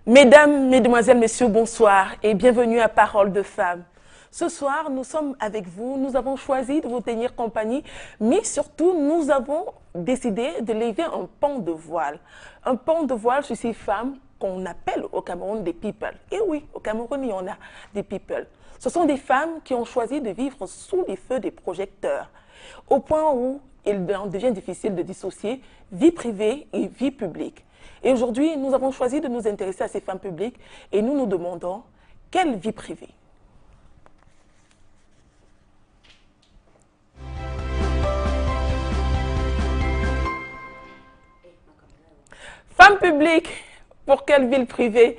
Mesdames, Mesdemoiselles, Messieurs, bonsoir et bienvenue à Parole de Femmes. Ce soir, nous sommes avec vous, nous avons choisi de vous tenir compagnie, mais surtout, nous avons décidé de lever un pan de voile. Un pan de voile sur ces femmes qu'on appelle au Cameroun des people. Et oui, au Cameroun, il y en a des people. Ce sont des femmes qui ont choisi de vivre sous les feux des projecteurs, au point où il devient difficile de dissocier vie privée et vie publique. Et aujourd'hui, nous avons choisi de nous intéresser à ces femmes publiques et nous nous demandons, quelle vie privée? Femmes publiques, pour quelle vie privée?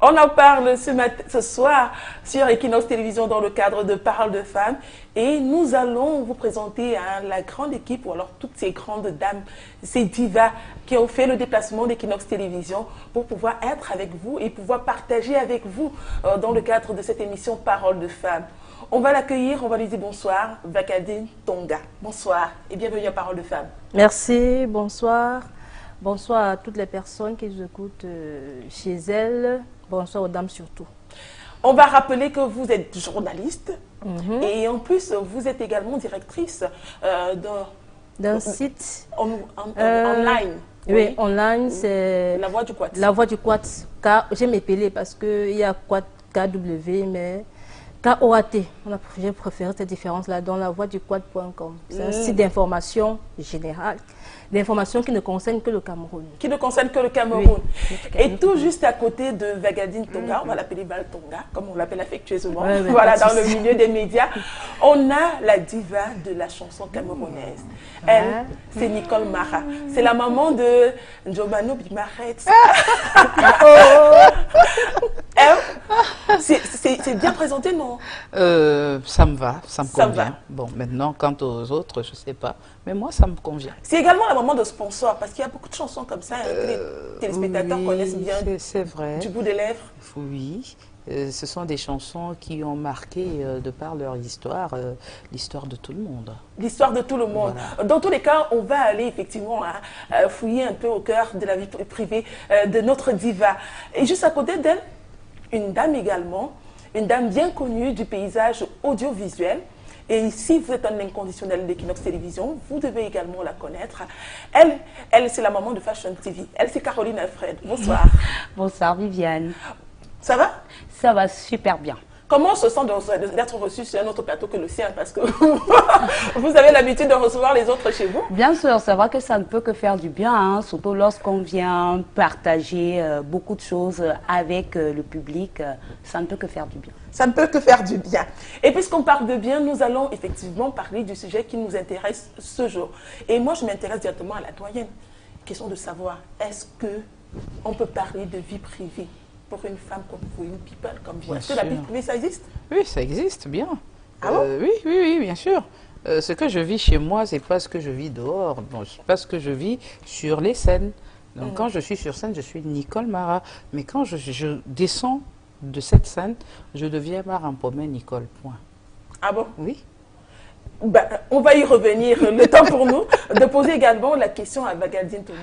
On en parle ce soir sur Equinox Télévision dans le cadre de Parole de Femmes et nous allons vous présenter la grande équipe ou alors toutes ces grandes dames, ces divas qui ont fait le déplacement d'Equinox Télévision pour pouvoir être avec vous et pouvoir partager avec vous dans le cadre de cette émission Parole de Femmes. On va l'accueillir, on va lui dire bonsoir, Vakadine Tonga. Bonsoir et bienvenue à Parole de Femmes. Merci, bonsoir. Bonsoir à toutes les personnes qui nous écoutent chez elles. Bonsoir aux dames surtout. On va rappeler que vous êtes journaliste et en plus vous êtes également directrice d'un site online. Oui, online, c'est La Voix du Quat. La Voix du Quat. J'ai m'épelé parce qu'il y a Quat KW, mais KOAT. J'ai préféré cette différence-là dans la voix du quad.com. C'est un site d'information générale, d'information qui ne concerne que le Cameroun. Qui ne concerne que le Cameroun. Oui, et tout juste à côté de Vakadine Tonga, on va l'appeler Val Tonga, comme on l'appelle affectueusement, Ouais, voilà, dans le milieu des médias, on a la diva de la chanson camerounaise. Elle, c'est Nicole Mara. C'est la maman de Njomano Bimaret. C'est bien présenté, non? Ça me va, ça me Ça convient. va. Bon, maintenant, quant aux autres, je ne sais pas. Mais moi, ça me convient. C'est également la maman de sponsor, parce qu'il y a beaucoup de chansons comme ça que les téléspectateurs Oui, connaissent bien c'est vrai. du bout des lèvres. Oui. Ce sont des chansons qui ont marqué, de par leur histoire, l'histoire de tout le monde. L'histoire de tout le monde. Voilà. Dans tous les cas, on va aller effectivement fouiller un peu au cœur de la vie privée de notre diva. Et juste à côté d'elle, une dame également, une dame bien connue du paysage audiovisuel. Et si vous êtes un inconditionnel d'Equinox Télévision, vous devez également la connaître. Elle c'est la maman de Fashion TV. Elle, c'est Caroline Alfred. Bonsoir. Bonsoir Viviane. Ça va? Ça va super bien. Comment on se sent d'être reçu sur un autre plateau que le sien? Parce que vous avez l'habitude de recevoir les autres chez vous. Bien sûr, c'est vrai que ça ne peut que faire du bien, hein, surtout lorsqu'on vient partager beaucoup de choses avec le public. Ça ne peut que faire du bien. Ça ne peut que faire du bien. Et puisqu'on parle de bien, nous allons effectivement parler du sujet qui nous intéresse ce jour. Et moi, je m'intéresse directement à la doyenne. Question de savoir, est-ce qu'on peut parler de vie privée pour une femme comme vous, une people comme vous? Est-ce que la vie privée, ça existe? Oui, ça existe bien. Ah bon? Oui, bien sûr. Ce que je vis chez moi, c'est pas ce que je vis dehors. Bon, c'est pas ce que je vis sur les scènes. Donc, quand je suis sur scène, je suis Nicole Mara. Mais quand je descends de cette scène, je deviens Marin Pommet Nicole. Point. Ah bon? Oui. Ben, on va y revenir. Le temps pour nous de poser également la question à Vakadine Tonga.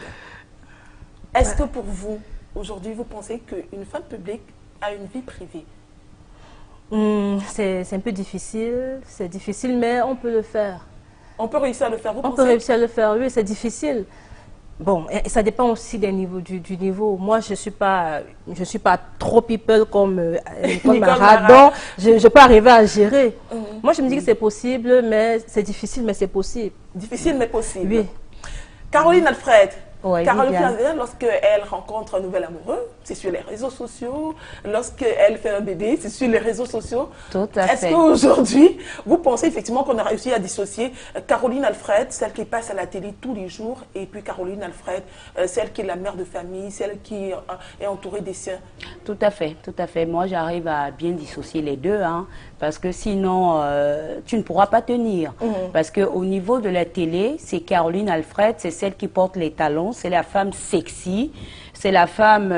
Est-ce que pour vous, aujourd'hui, vous pensez qu'une femme publique a une vie privée? C'est un peu difficile. C'est difficile, mais on peut le faire. On peut réussir à le faire, vous On pensez? peut réussir à le faire, oui, c'est difficile. Bon, et ça dépend aussi des niveaux, du niveau. Moi, je suis pas trop people comme Nicole Mara, Mara. donc je peux arriver à gérer. Moi, je me dis que c'est possible, mais c'est difficile, mais c'est possible. Difficile, mais possible. Oui. Caroline Alfred. Ouais, Caroline Viviane. Alfred, lorsqu'elle rencontre un nouvel amoureux, c'est sur les réseaux sociaux. Lorsqu'elle fait un bébé, c'est sur les réseaux sociaux. Tout à Est-ce fait. qu'aujourd'hui, vous pensez effectivement qu'on a réussi à dissocier Caroline Alfred, celle qui passe à la télé tous les jours, et puis Caroline Alfred, celle qui est la mère de famille, celle qui est entourée des siens? Tout à fait, tout à fait. Moi, j'arrive à bien dissocier les deux, hein, parce que sinon, tu ne pourras pas tenir. Parce qu'au niveau de la télé, c'est Caroline Alfred, c'est celle qui porte les talons, c'est la femme sexy, c'est la femme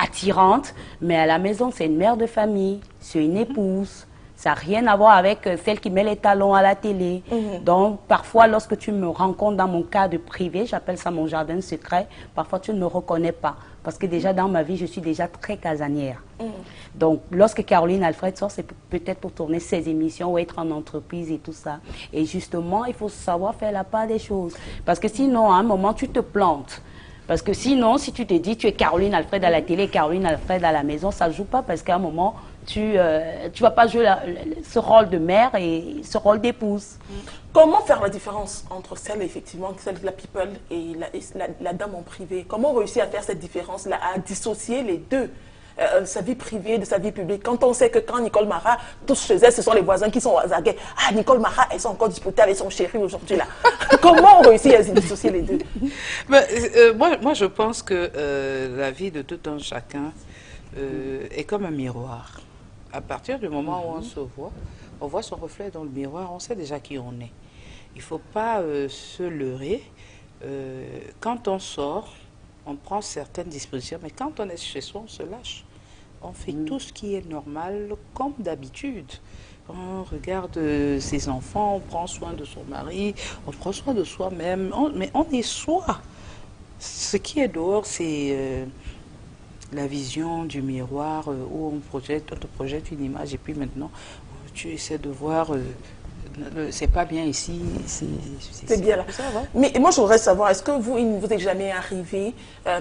attirante, mais à la maison, c'est une mère de famille, c'est une épouse, Ça n'a rien à voir avec celle qui met les talons à la télé. Donc, parfois, lorsque tu me rencontres dans mon cadre privé, j'appelle ça mon jardin secret, parfois tu ne me reconnais pas. Parce que déjà, dans ma vie, je suis déjà très casanière. Donc, lorsque Caroline Alfred sort, c'est peut-être pour tourner ses émissions ou être en entreprise et tout ça. Et justement, il faut savoir faire la part des choses. Parce que sinon, à un moment, tu te plantes. Parce que sinon, si tu te dis tu es Caroline Alfred à la télé, Caroline Alfred à la maison, ça ne joue pas parce qu'à un moment, tu ne vas pas jouer ce rôle de mère et ce rôle d'épouse. Comment faire la différence entre celle, effectivement, celle de la people et la dame en privé? Comment réussir à faire cette différence-là, à dissocier les deux, sa vie privée de sa vie publique? Quand on sait que quand Nicole Mara touche chez elle, ce sont les voisins qui sont aux aguets. Ah, Nicole Mara, elles sont encore disputées avec son chéri aujourd'hui là. Comment on réussit à dissocier les deux? Moi, je pense que la vie de tout un chacun est comme un miroir. À partir du moment où on voit son reflet dans le miroir, on sait déjà qui on est. Il ne faut pas se leurrer. Quand on sort, on prend certaines dispositions, mais quand on est chez soi, on se lâche. On fait tout ce qui est normal, comme d'habitude. On regarde ses enfants, on prend soin de son mari, on prend soin de soi-même, mais on est soi. Ce qui est dehors, c'est la vision du miroir où on te projette une image et puis maintenant, tu essaies de voir... c'est pas bien ici, c'est bien là. Ça, ouais. Mais moi, je voudrais savoir, est-ce que vous, il ne vous est jamais arrivé,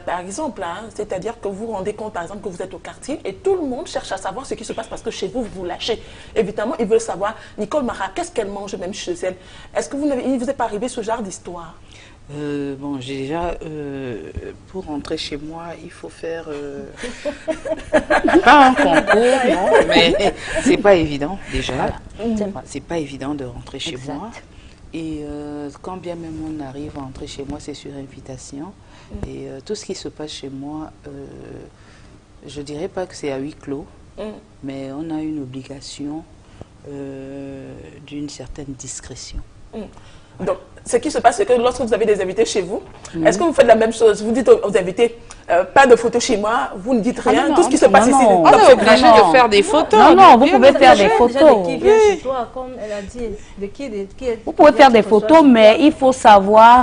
par exemple, hein, c'est-à-dire que vous vous rendez compte, par exemple, que vous êtes au quartier et tout le monde cherche à savoir ce qui se passe parce que chez vous, vous vous lâchez. Évidemment, ils veulent savoir, Nicole Mara, qu'est-ce qu'elle mange même chez elle? Est-ce que il ne vous est pas arrivé ce genre d'histoire? Bon, j'ai déjà, pour rentrer chez moi, il faut faire pas un concours, non, mais c'est pas évident déjà. C'est pas évident de rentrer chez moi. Et quand bien même on arrive à rentrer chez moi, c'est sur invitation. Et tout ce qui se passe chez moi, je dirais pas que c'est à huis clos, mais on a une obligation d'une certaine discrétion. Donc, ce qui se passe, c'est que lorsque vous avez des invités chez vous, est-ce que vous faites la même chose? Vous dites aux invités, pas de photos chez moi, vous ne dites rien, non, tout ce qui se passe ici. On est obligé de faire des photos. Non, vous pouvez faire des Déjà, photos. de qui vient chez toi, comme elle a dit, Vous pouvez faire des photos, mais il faut savoir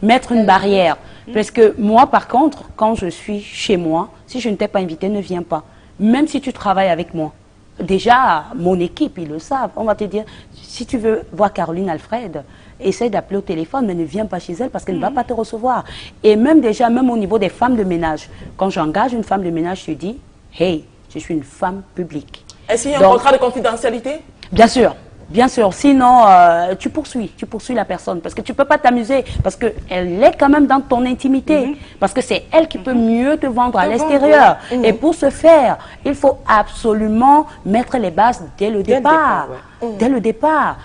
mettre une barrière. Parce que moi, par contre, quand je suis chez moi, si je ne t'ai pas invité, ne viens pas. Même si tu travailles avec moi. Déjà, mon équipe, ils le savent. On va te dire, si tu veux voir Caroline Alfred, essaie d'appeler au téléphone, mais ne viens pas chez elle parce qu'elle ne va pas te recevoir. Et même déjà, même au niveau des femmes de ménage, quand j'engage une femme de ménage, je dis, hey, je suis une femme publique. Est-ce qu'il y a un contrat de confidentialité? Bien sûr. Bien sûr, sinon tu poursuis la personne parce que tu ne peux pas t'amuser, parce qu'elle est quand même dans ton intimité, parce que c'est elle qui peut mieux te vendre à l'extérieur. Et pour ce faire, il faut absolument mettre les bases dès le départ. Dès le départ.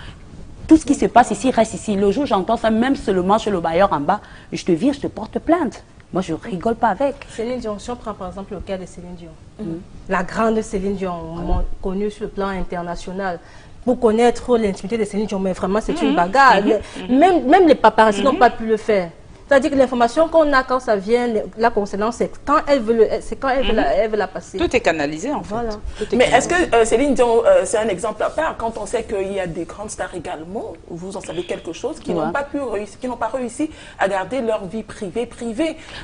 Tout ce qui se passe ici reste ici. Le jour où j'entends ça, même seulement chez le bailleur en bas, je te vire, je te porte plainte. Moi, je rigole pas avec. Céline Dion, si on prend par exemple le cas de Céline Dion, la grande Céline Dion, connue sur le plan international. Pour connaître l'intimité de Céline Dion, mais vraiment c'est une bagarre. Même les paparazzi n'ont pas pu le faire. C'est-à-dire que l'information qu'on a quand ça vient, la concernant, c'est quand elle veut, elle veut la passer. Tout est canalisé en fait. Voilà. Mais est-ce que Céline Dion, c'est un exemple à part quand on sait qu'il y a des grandes stars également, vous en savez quelque chose, qui n'ont pas pu réussir, qui n'ont pas réussi à garder leur vie privée.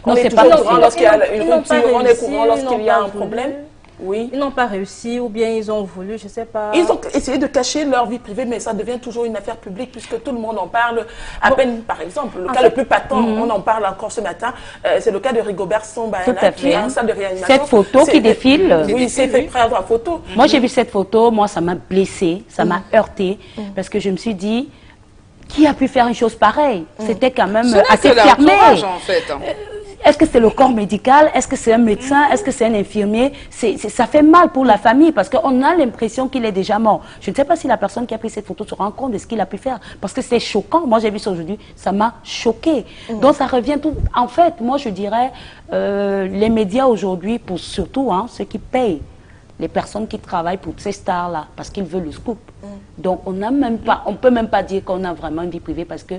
On est toujours au courant lorsqu'il y a une rupture, on est au courant lorsqu'il y a un problème. Oui. Ils n'ont pas réussi ou bien ils ont voulu, je ne sais pas. Ils ont essayé de cacher leur vie privée, mais ça devient toujours une affaire publique puisque tout le monde en parle. À peine, par exemple, le cas le plus patent, on en parle encore ce matin, c'est le cas de Rigobert Song qui est en salle de réanimation. Cette photo qui défile. Oui, c'est fait prendre la photo. Moi, j'ai vu cette photo, moi, ça m'a blessée, ça m'a heurtée, parce que je me suis dit, qui a pu faire une chose pareille? C'était quand même assez fermé. En fait. Est-ce que c'est le corps médical? Est-ce que c'est un médecin? Est-ce que c'est un infirmier? Ça fait mal pour la famille parce qu'on a l'impression qu'il est déjà mort. Je ne sais pas si la personne qui a pris cette photo se rend compte de ce qu'il a pu faire parce que c'est choquant. Moi, j'ai vu ça aujourd'hui, ça m'a choqué. Donc, ça revient tout... En fait, moi, je dirais, les médias aujourd'hui, pour surtout ceux qui payent, les personnes qui travaillent pour ces stars-là, parce qu'ils veulent le scoop. Donc, on peut même pas dire qu'on a vraiment une vie privée parce que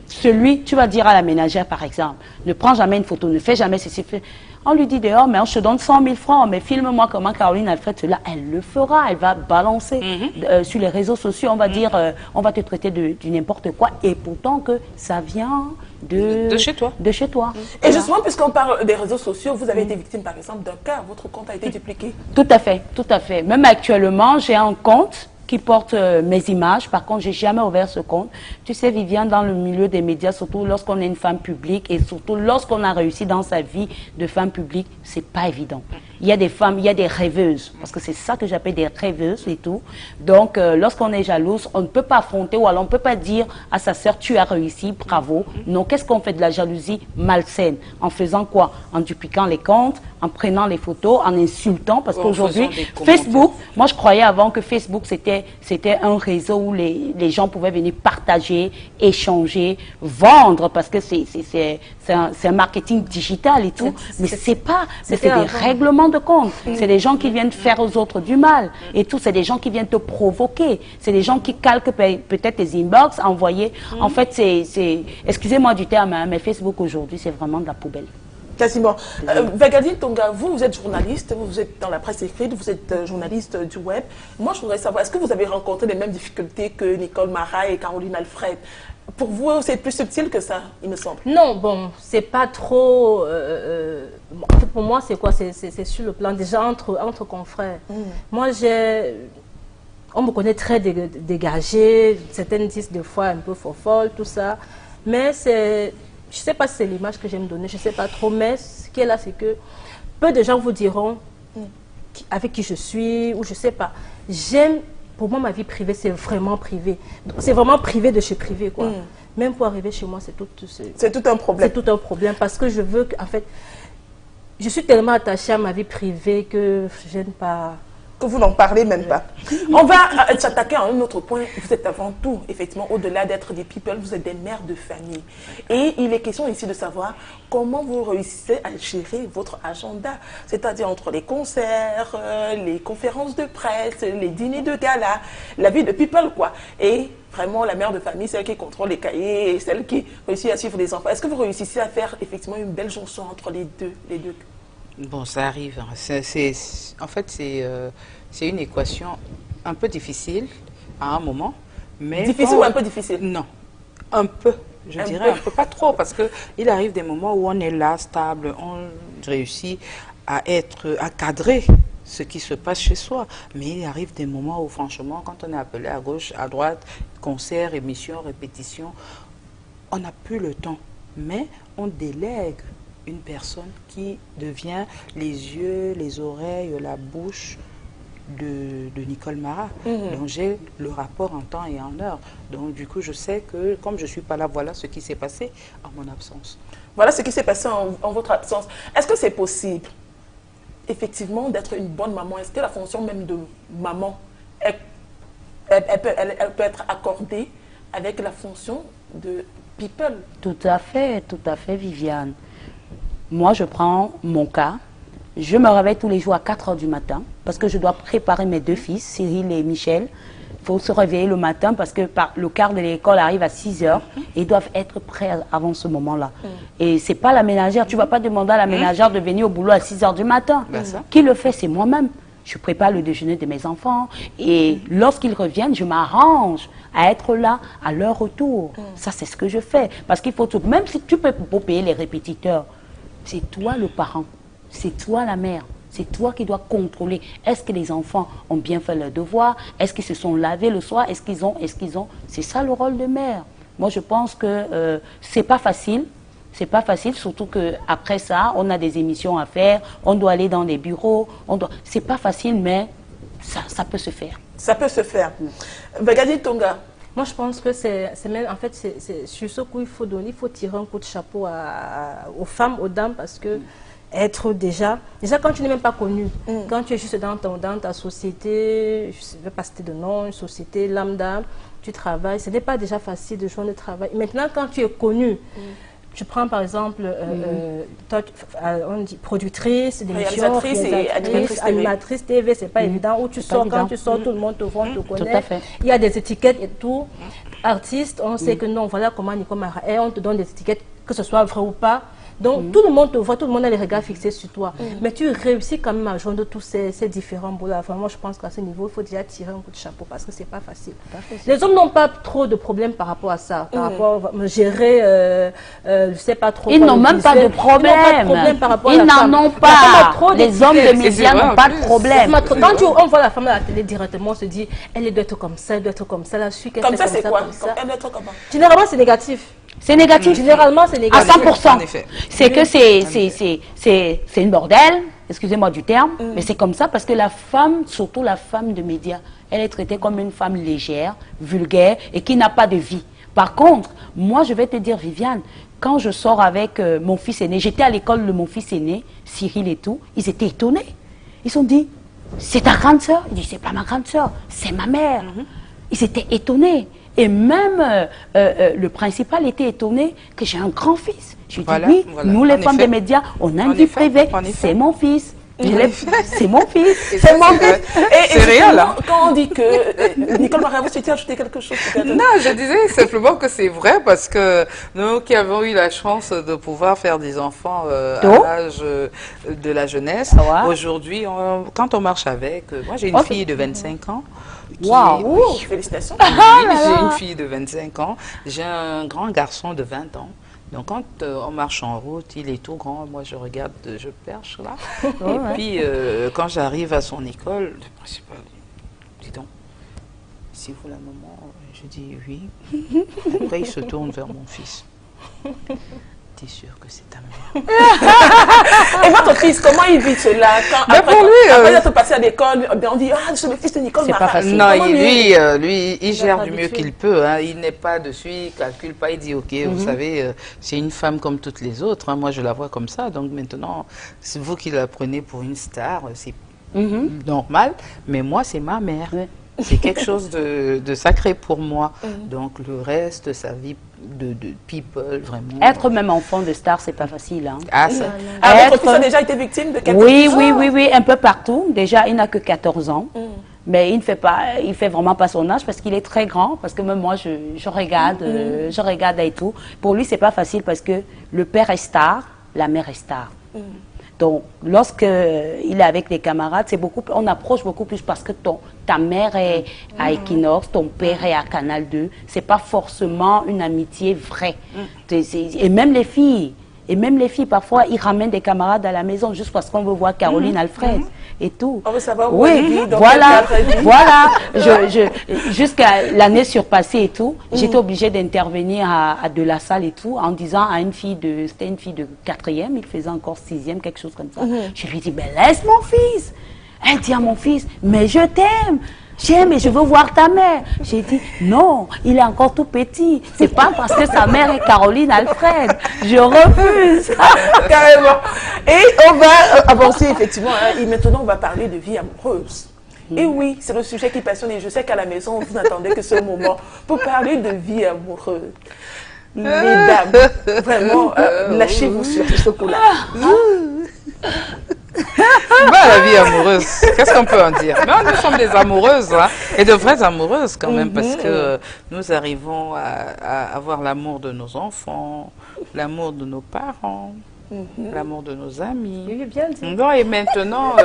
tu vas dire à la ménagère, par exemple, ne prends jamais une photo, ne fais jamais ceci. On lui dit dehors, mais je te donne 100 000 francs, mais filme-moi comment Caroline Alfred cela. Elle le fera, elle va balancer sur les réseaux sociaux, on va dire, on va te traiter de n'importe quoi, et pourtant que ça vient de chez toi. De chez toi. Et justement, puisqu'on parle des réseaux sociaux, vous avez été victime, par exemple, d'un cas. Votre compte a été dupliqué. Tout à fait, tout à fait. Même actuellement, j'ai un compte qui porte mes images. Par contre, j'ai jamais ouvert ce compte. Tu sais, Viviane, dans le milieu des médias, surtout lorsqu'on est une femme publique et surtout lorsqu'on a réussi dans sa vie de femme publique, c'est pas évident. Il y a des femmes, il y a des rêveuses, parce que c'est ça que j'appelle des rêveuses et tout. Donc, lorsqu'on est jalouse, on ne peut pas affronter ou alors on ne peut pas dire à sa sœur, tu as réussi, bravo. Non, qu'est-ce qu'on fait de la jalousie malsaine? En faisant quoi? En dupliquant les comptes, en prenant les photos, en insultant, parce qu'aujourd'hui, Facebook, moi je croyais avant que Facebook c'était un réseau où les gens pouvaient venir partager, échanger, vendre, parce que c'est un marketing digital et tout, mais c'est pas, c'est des règlements de compte, c'est des gens qui viennent faire aux autres du mal et tout, c'est des gens qui viennent te provoquer, c'est des gens qui calquent peut-être tes inbox, envoyer, en fait c'est, excusez-moi du terme, hein, mais Facebook aujourd'hui c'est vraiment de la poubelle. Quasiment. Vagadine Tonga, vous êtes journaliste, vous êtes dans la presse écrite, vous êtes journaliste du web. Moi, je voudrais savoir, est-ce que vous avez rencontré les mêmes difficultés que Nicole Mara et Caroline Alfred? Pour vous, c'est plus subtil que ça, il me semble. Non, bon, c'est pas trop... pour moi, c'est quoi? C'est sur le plan déjà entre confrères. Moi, on me connaît très dégagée, certaines disent des fois un peu folle, tout ça. Mais c'est... Je ne sais pas si c'est l'image que j'aime donner, je ne sais pas trop, mais ce qui est là, c'est que peu de gens vous diront avec qui je suis, ou je ne sais pas. Pour moi, ma vie privée, c'est vraiment privé. C'est vraiment privé de chez privé, quoi. Même pour arriver chez moi, c'est tout un problème. C'est tout un problème, parce que je veux que, en fait, je suis tellement attachée à ma vie privée que je n'aime pas... Que vous n'en parlez même pas. On va s'attaquer à un autre point. Vous êtes avant tout, effectivement, au-delà d'être des people, vous êtes des mères de famille. Et il est question ici de savoir comment vous réussissez à gérer votre agenda. C'est-à-dire entre les concerts, les conférences de presse, les dîners de gala, la vie de people, quoi. Et vraiment, la mère de famille, celle qui contrôle les cahiers, celle qui réussit à suivre les enfants. Est-ce que vous réussissez à faire, effectivement, une belle jonction entre les deux? Bon, ça arrive. En fait, c'est une équation un peu difficile à un moment. Mais difficile ou un peu difficile? Non, un peu. Je dirais un peu, pas trop, parce qu'il arrive des moments où on est là, stable, on réussit à cadrer ce qui se passe chez soi. Mais il arrive des moments où, franchement, quand on est appelé à gauche, à droite, concert, émission, répétition, on n'a plus le temps. Mais on délègue une personne qui devient les yeux, les oreilles, la bouche de Nicole Mara. Donc j'ai le rapport en temps et en heure. Donc du coup, je sais que comme je ne suis pas là, voilà ce qui s'est passé en mon absence. Voilà ce qui s'est passé en votre absence. Est-ce que c'est possible, effectivement, d'être une bonne maman? Est-ce que la fonction même de maman, elle peut être accordée avec la fonction de people? Tout à fait, Viviane. Moi, je prends mon cas. Je me réveille tous les jours à 4 h du matin parce que je dois préparer mes deux fils, Cyril et Michel. Il faut se réveiller le matin parce que le quart de l'école arrive à 6 h et ils doivent être prêts avant ce moment-là. Et ce n'est pas la ménagère. Tu ne vas pas demander à la ménagère de venir au boulot à 6 h du matin. Qui le fait? C'est moi-même. Je prépare le déjeuner de mes enfants et lorsqu'ils reviennent, je m'arrange à être là à leur retour. Ça, c'est ce que je fais. Parce qu'il faut tout. Même si tu peux payer les répétiteurs, c'est toi le parent, c'est toi la mère, c'est toi qui dois contrôler. Est-ce que les enfants ont bien fait leur devoir? Est-ce qu'ils se sont lavés le soir? Est-ce qu'ils ont? C'est ça le rôle de mère. Moi, je pense que c'est pas facile. C'est pas facile, surtout qu'après ça, on a des émissions à faire, on doit aller dans les bureaux. C'est pas facile, mais ça peut se faire. Ça peut se faire. Vagadine Tonga. Moi, je pense que c'est même, en fait, c'est sur ce coup, il faut tirer un coup de chapeau aux femmes, aux dames, parce que être déjà quand tu n'es même pas connu, quand tu es juste dans ta société, je ne vais pas citer de nom, une société lambda, tu travailles, ce n'est pas déjà facile de joindre le travail. Maintenant, quand tu es connu, tu prends par exemple, on dit productrice d'émissions, animatrice TV, c'est pas évident, où tu sors, quand tu sors, tout le monde te voit, te connaît. Il y a des étiquettes et tout. Artiste, on sait que non, voilà comment Nicole Mara est, on te donne des étiquettes, que ce soit vrai ou pas. Donc, tout le monde te voit, tout le monde a les regards fixés sur toi. Mais tu réussis quand même à joindre tous ces différents boulots. Enfin, moi, je pense qu'à ce niveau, il faut déjà tirer un coup de chapeau parce que c'est pas facile. Les hommes n'ont pas trop de problèmes par rapport à ça, par rapport à gérer, je sais pas trop. Ils n'ont même pas de problème. Par rapport à la Ils femme. n'en ont La femme pas. a trop Les hommes de d'étiquettes. médias n'ont pas de problème. Quand on voit la femme à la télé directement, on se dit, elle doit être comme ça, elle doit être comme ça, la suite, Comme ça, c'est quoi? comme ça. Elle doit être comment? Généralement, c'est négatif. C'est négatif. Généralement, c'est À négatif. 100%. En effet. C'est que c'est une bordel, excusez-moi du terme, mais c'est comme ça parce que la femme, surtout la femme de médias, elle est traitée comme une femme légère, vulgaire et qui n'a pas de vie. Par contre, moi, je vais te dire, Viviane, quand je sors avec mon fils aîné, j'étais à l'école de mon fils aîné, Cyril et tout, ils étaient étonnés. Ils se sont dit, c'est ta grande sœur? Il dit, c'est pas ma grande sœur, c'est ma mère. Ils étaient étonnés. Et même le principal était étonné que j'ai un grand-fils. Je lui dis, Voilà, oui, voilà. nous les En femmes effet. des médias, on a une En vie effet, privée, en effet. c'est mon fils. C'est mon fils. C'est mon fils. C'est réel, hein. Quand on dit que... Nicole Maria, vous souhaitez ajouter quelque chose peut-être? Non, je disais simplement que c'est vrai parce que nous qui avons eu la chance de pouvoir faire des enfants à l'âge de la jeunesse, Ouais. aujourd'hui, quand on marche avec, moi j'ai une fille de 25 ans. Waouh. Oui, félicitations. Oui, j'ai une fille de 25 ans, j'ai un grand garçon de 20 ans. Donc quand on marche en route, il est tout grand, moi je regarde, je perche là. Et puis quand j'arrive à son école, le principal dit, dis donc, c'est vous la maman? Je dis oui. Après il se tourne vers mon fils. T'es sûr que c'est ta mère? Et votre fils, comment il vit cela quand, Mais après, pour lui, après d'être passé à l'école, on dit, ah, c'est le fils de Nicole C'est pas Marat. facile. Non, Comment lui, il gère pas du mieux habitué. qu'il peut. Hein. Il n'est pas dessus, il calcule pas, il dit ok, vous savez, c'est une femme comme toutes les autres. Hein. Moi, je la vois comme ça. Donc maintenant, c'est vous qui la prenez pour une star, c'est normal. Mais moi, c'est ma mère. Ouais. C'est quelque chose de sacré pour moi. Donc le reste, sa vie de people, vraiment. Être même enfant de star, c'est pas facile. Hein. Ah, ça. Ah, votre Être- fils a déjà été victime de quelque Oui, chose? oui, un peu partout. Déjà, il n'a que 14 ans. Mais il ne fait vraiment pas son âge parce qu'il est très grand. Parce que même moi, je regarde et tout. Pour lui, c'est pas facile parce que le père est star, la mère est star. Donc, lorsque il est avec les camarades, on approche beaucoup plus parce que ta mère est à Equinox, ton père est à Canal 2. C'est pas forcément une amitié vraie. Et même les filles. Parfois, ils ramènent des camarades à la maison juste parce qu'on veut voir Caroline Alfred et tout. On veut savoir où elle vit, dans voilà, quel cadre elle vit. voilà. Jusqu'à l'année surpassée et tout, j'étais obligée d'intervenir à De La Salle et tout, en disant à c'était une fille de 4e, il faisait encore 6e, quelque chose comme ça. Je lui ai dit, ben laisse mon fils. Elle dit à mon fils, mais je t'aime. J'aime et je veux voir ta mère. J'ai dit, non, il est encore tout petit. C'est pas parce que sa mère est Caroline Alfred. Je refuse. Carrément. Et on va avancer effectivement. Hein, et maintenant, on va parler de vie amoureuse. Et oui, c'est le sujet qui passionne. Et je sais qu'à la maison, vous n'attendez que ce moment pour parler de vie amoureuse. Mesdames, vraiment, lâchez-vous sur ce coup-là. Bah, la vie amoureuse, qu'est-ce qu'on peut en dire? Mais nous sommes des amoureuses, hein, et de vraies amoureuses quand même, parce que nous arrivons à avoir l'amour de nos enfants, l'amour de nos parents, l'amour de nos amis. Oui, bien dit. Non, et maintenant,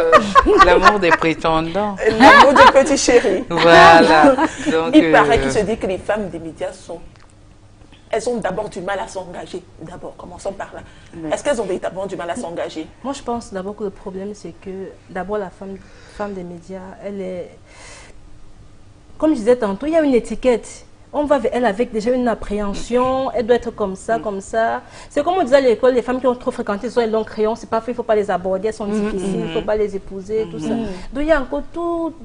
l'amour des prétendants. L'amour de petit chéri. Voilà. Donc, Il paraît qu'il se dit que les femmes des médias elles ont d'abord du mal à s'engager. D'abord, commençons par là. Est-ce qu'elles ont véritablement du mal à s'engager? Moi, je pense d'abord que le problème, c'est que d'abord, la femme des médias, elle est... Comme je disais tantôt, il y a une étiquette. On va vers elle avec déjà une appréhension. Elle doit être comme ça, comme ça. C'est comme on disait à l'école, les femmes qui ont trop fréquenté sont les longs crayons. C'est pas fait, il ne faut pas les aborder, elles sont difficiles, il ne faut pas les épouser, tout ça. Donc, il y a encore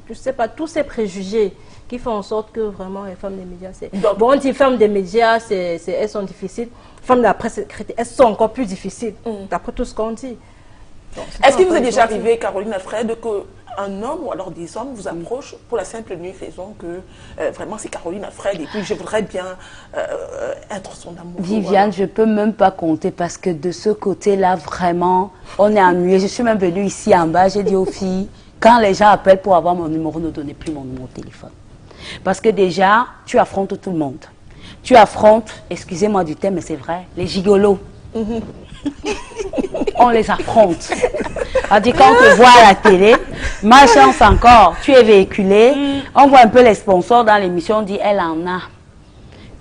je sais pas, tous ces préjugés qui font en sorte que vraiment les femmes des médias, bon, on dit femmes des médias, elles sont difficiles. Femmes de la presse écrite, elles sont encore plus difficiles, d'après tout ce qu'on dit. Est-ce qu'il vous est déjà arrivé, Caroline Alfred, qu'un homme ou alors des hommes vous approchent pour la simple unique raison que vraiment c'est Caroline Alfred et puis je voudrais bien être son amour? Viviane, je ne peux même pas compter parce que de ce côté-là, vraiment, on est ennuyé. Je suis même venue ici en bas, j'ai dit aux filles, quand les gens appellent pour avoir mon numéro, ne donnez plus mon numéro de téléphone. Parce que déjà, tu affrontes tout le monde. Tu affrontes, excusez-moi du terme, mais c'est vrai, les gigolos. On les affronte. On dit quand on te voit à la télé, ma chance encore, tu es véhiculé, on voit un peu les sponsors dans l'émission, on dit elle en a.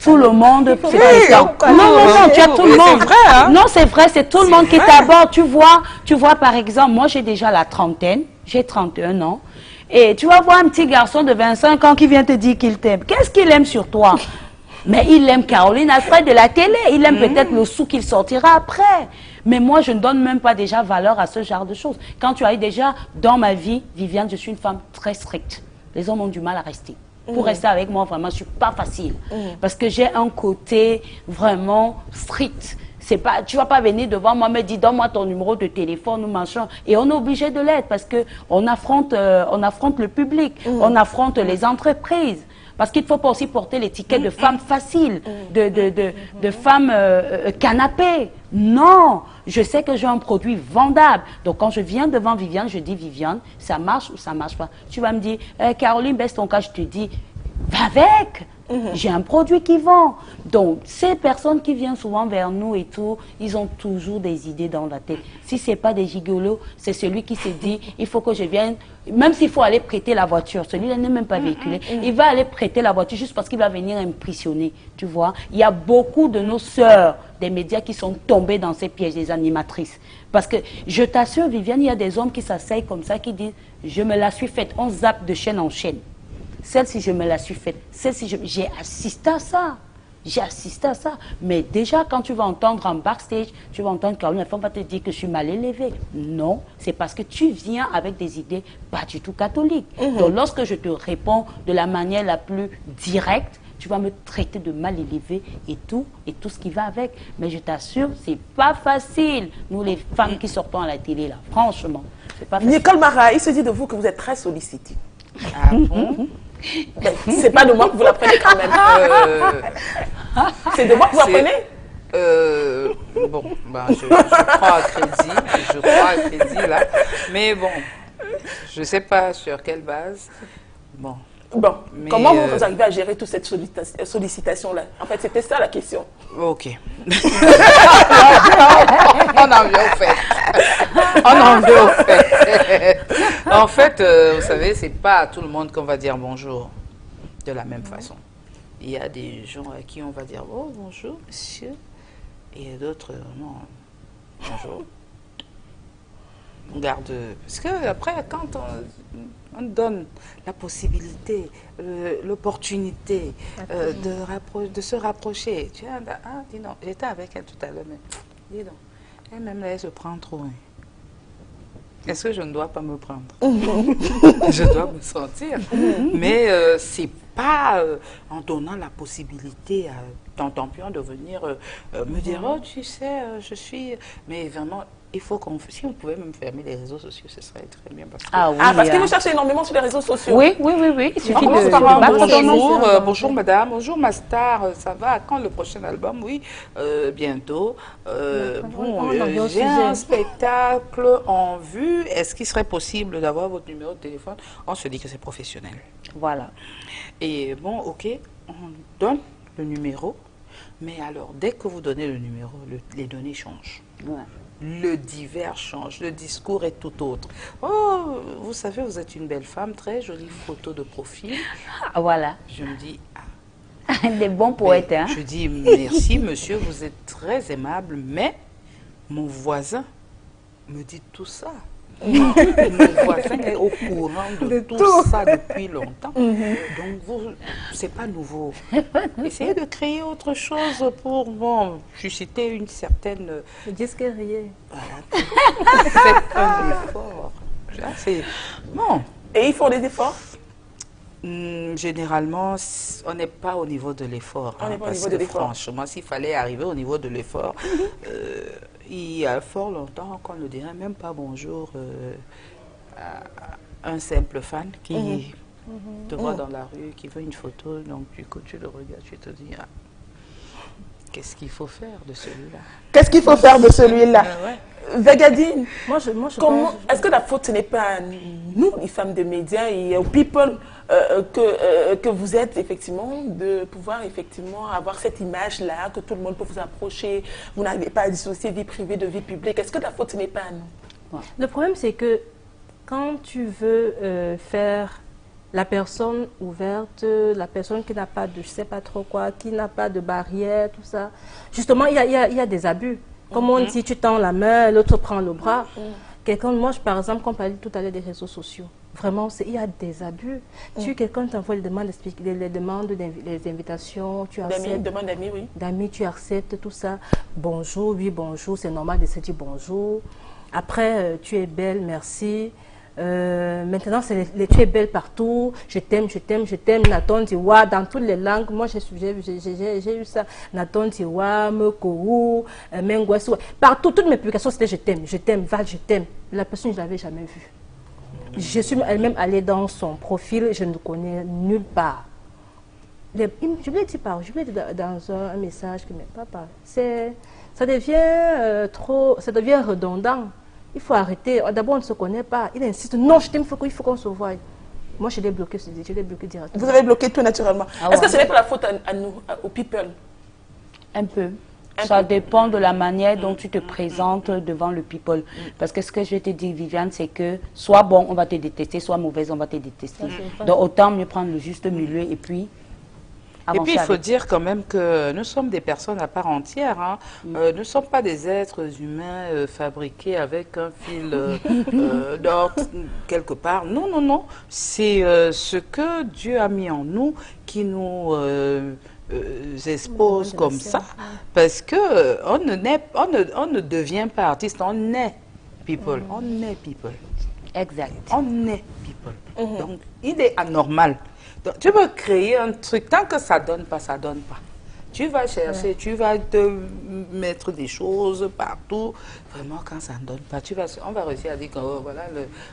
Tout le monde, c'est présent. Non, tu as tout le monde. C'est vrai, hein? Non, c'est vrai, c'est tout le monde qui t'aborde. Tu vois, par exemple, moi j'ai déjà la trentaine, j'ai 31 ans. Et tu vas voir un petit garçon de 25 ans qui vient te dire qu'il t'aime. Qu'est-ce qu'il aime sur toi? Mais il aime Caroline Alfred de la télé. Il aime peut-être le sou qu'il sortira après. Mais moi, je ne donne même pas déjà valeur à ce genre de choses. Quand tu as eu déjà dans ma vie, Viviane, je suis une femme très stricte. Les hommes ont du mal à rester. Pour rester avec moi, vraiment, je ne suis pas facile. Parce que j'ai un côté vraiment strict. C'est pas, tu vas pas venir devant moi me dire donne-moi ton numéro de téléphone ou machin. Et on est obligé de l'être parce que on affronte le public, on affronte les entreprises. Parce qu'il ne faut pas aussi porter l'étiquette de femme facile, de femme canapé. Non, je sais que j'ai un produit vendable. Donc quand je viens devant Viviane, je dis Viviane, ça marche ou ça marche pas. Tu vas me dire, Caroline, baisse ton cas, je te dis, va avec. J'ai un produit qui vend. Donc, ces personnes qui viennent souvent vers nous et tout, ils ont toujours des idées dans la tête. Si ce n'est pas des gigolos, c'est celui qui se dit, il faut que je vienne, même s'il faut aller prêter la voiture, celui-là n'est même pas véhiculé, il va aller prêter la voiture juste parce qu'il va venir impressionner, tu vois. Il y a beaucoup de nos sœurs des médias qui sont tombées dans ces pièges des animatrices. Parce que, je t'assure, Viviane, il y a des hommes qui s'asseyent comme ça, qui disent, je me la suis faite, on zappe de chaîne en chaîne. Celle-ci, je me la suis faite. Celle-ci, j'ai assisté à ça. J'ai assisté à ça. Mais déjà, quand tu vas entendre en backstage, tu vas entendre Caroline Alfred va te dire que je suis mal élevée. Non, c'est parce que tu viens avec des idées pas du tout catholiques. Donc, lorsque je te réponds de la manière la plus directe, tu vas me traiter de mal élevée et tout ce qui va avec. Mais je t'assure, c'est pas facile. Nous, les femmes qui sortons à la télé, là, franchement, c'est pas facile. Nicole Mara, il se dit de vous que vous êtes très sollicitée. Ah bon? C'est pas de moi que vous l'apprenez quand même. C'est de moi que vous l'apprenez? Bon, ben, je crois à crédit là, mais bon, je sais pas sur quelle base. Bon. Bon, Mais comment vous arrivez à gérer toute cette sollicitation-là? En fait, c'était ça la question. Ok. On en vient au fait. En fait, vous savez, c'est pas à tout le monde qu'on va dire bonjour de la même façon. Il y a des gens à qui on va dire oh bonjour monsieur, et d'autres non bonjour. On garde, parce que après quand on donne la possibilité, l'opportunité de se rapprocher. Tu vois, dis donc, j'étais avec elle tout à l'heure, mais dis donc, elle-même, elle se prend trop. Hein. Est-ce que je ne dois pas me prendre? Je dois me sentir. Mais c'est pas en donnant la possibilité à ton champion de venir me dire, oh, tu sais, je suis... Mais vraiment... Il faut qu'on... Si on pouvait même fermer les réseaux sociaux, ce serait très bien. Parce que... Ah oui, parce que vous cherchez énormément sur les réseaux sociaux. Oui. Il suffit de bonjour, bonjour madame, bonjour ma star, ça va? Quand le prochain album? Oui, bientôt. Bon, j'ai un spectacle en vue. Est-ce qu'il serait possible d'avoir votre numéro de téléphone? On se dit que c'est professionnel. Voilà. Et bon, ok, on donne le numéro. Mais alors, dès que vous donnez le numéro, les données changent. Ouais. Le divers change, le discours est tout autre. Oh, vous savez, vous êtes une belle femme, très jolie photo de profil. Ah, voilà. Je me dis, Des bons poètes, hein. je dis, merci monsieur, vous êtes très aimable, mais mon voisin me dit tout ça. Mon voisin est au courant de tout ça depuis longtemps. Donc, c'est pas nouveau. Essayez de créer autre chose pour, bon, susciter une certaine... Le disque est rayé. Voilà. Faites un effort. C'est... Bon. Et ils font des efforts? Généralement, on n'est pas au niveau de l'effort. On n'est pas au parce niveau que de l'effort. franchement, s'il fallait arriver au niveau de l'effort, il y a fort longtemps qu'on ne dirait même pas bonjour à un simple fan qui te voit dans la rue, qui veut une photo, donc du coup tu le regardes, tu te dis, Qu'est-ce qu'il faut faire de celui-là? Qu'est-ce qu'il faut faire de celui-là? Zagadine, Moi, je comment est-ce que la faute, ce n'est pas à nous, les femmes de médias et aux people que vous êtes, effectivement, de pouvoir, effectivement, avoir cette image-là, que tout le monde peut vous approcher, vous n'arrivez pas à dissocier vie privée de vie publique. Est-ce que la faute, ce n'est pas à nous? Le problème, c'est que quand tu veux faire la personne ouverte, la personne qui n'a pas de, je sais pas trop quoi, qui n'a pas de barrière, tout ça, justement, il y a des abus. Comme on dit, tu tends la main, l'autre prend le bras. Quelqu'un, moi, par exemple, comme on parlait tout à l'heure des réseaux sociaux, vraiment, il y a des abus. Quelqu'un t'envoie les demandes, les invitations, tu acceptes. Demande d'amis, oui. D'amis, tu acceptes tout ça. Bonjour, oui, bonjour, c'est normal de se dire bonjour. Après, tu es belle, merci. Maintenant, tu es belle partout. Je t'aime, je t'aime, je t'aime. Naton Tiwa, dans toutes les langues. Moi, j'ai eu ça. Naton Tiwa, Mekou, Mengwasu. Partout, toutes mes publications, c'était je t'aime, Val, je t'aime. La personne, je ne l'avais jamais vue. Je suis elle-même allée dans son profil, je ne le connais nulle part. Je lui ai dit dans un message que mais papa, ça devient redondant. Il faut arrêter. D'abord, on ne se connaît pas. Il insiste. Non, je t'aime, il faut qu'on se voie. Moi, je l'ai bloqué directement. Vous avez bloqué tout naturellement. Est-ce que ce n'est pas la faute à nous, aux people? Un peu. Ça dépend de la manière dont tu te présentes devant le people. Parce que ce que je vais te dire, Viviane, c'est que soit bon, on va te détester, soit mauvaise, on va te détester. Donc, autant mieux prendre le juste milieu et puis... Et puis, il faut dire quand même que nous sommes des personnes à part entière. Hein. Nous ne sommes pas des êtres humains fabriqués avec un fil d'or quelque part. Non, non, non. C'est ce que Dieu a mis en nous qui nous expose comme ça. Parce que on ne devient pas artiste, on est people. On est people. Exact. On est people. Donc, il est anormal. Donc, tu peux créer un truc, tant que ça donne pas, ça donne pas. Tu vas chercher, tu vas te mettre des choses partout. Vraiment, quand ça ne donne pas, on va réussir à dire que oh, voilà,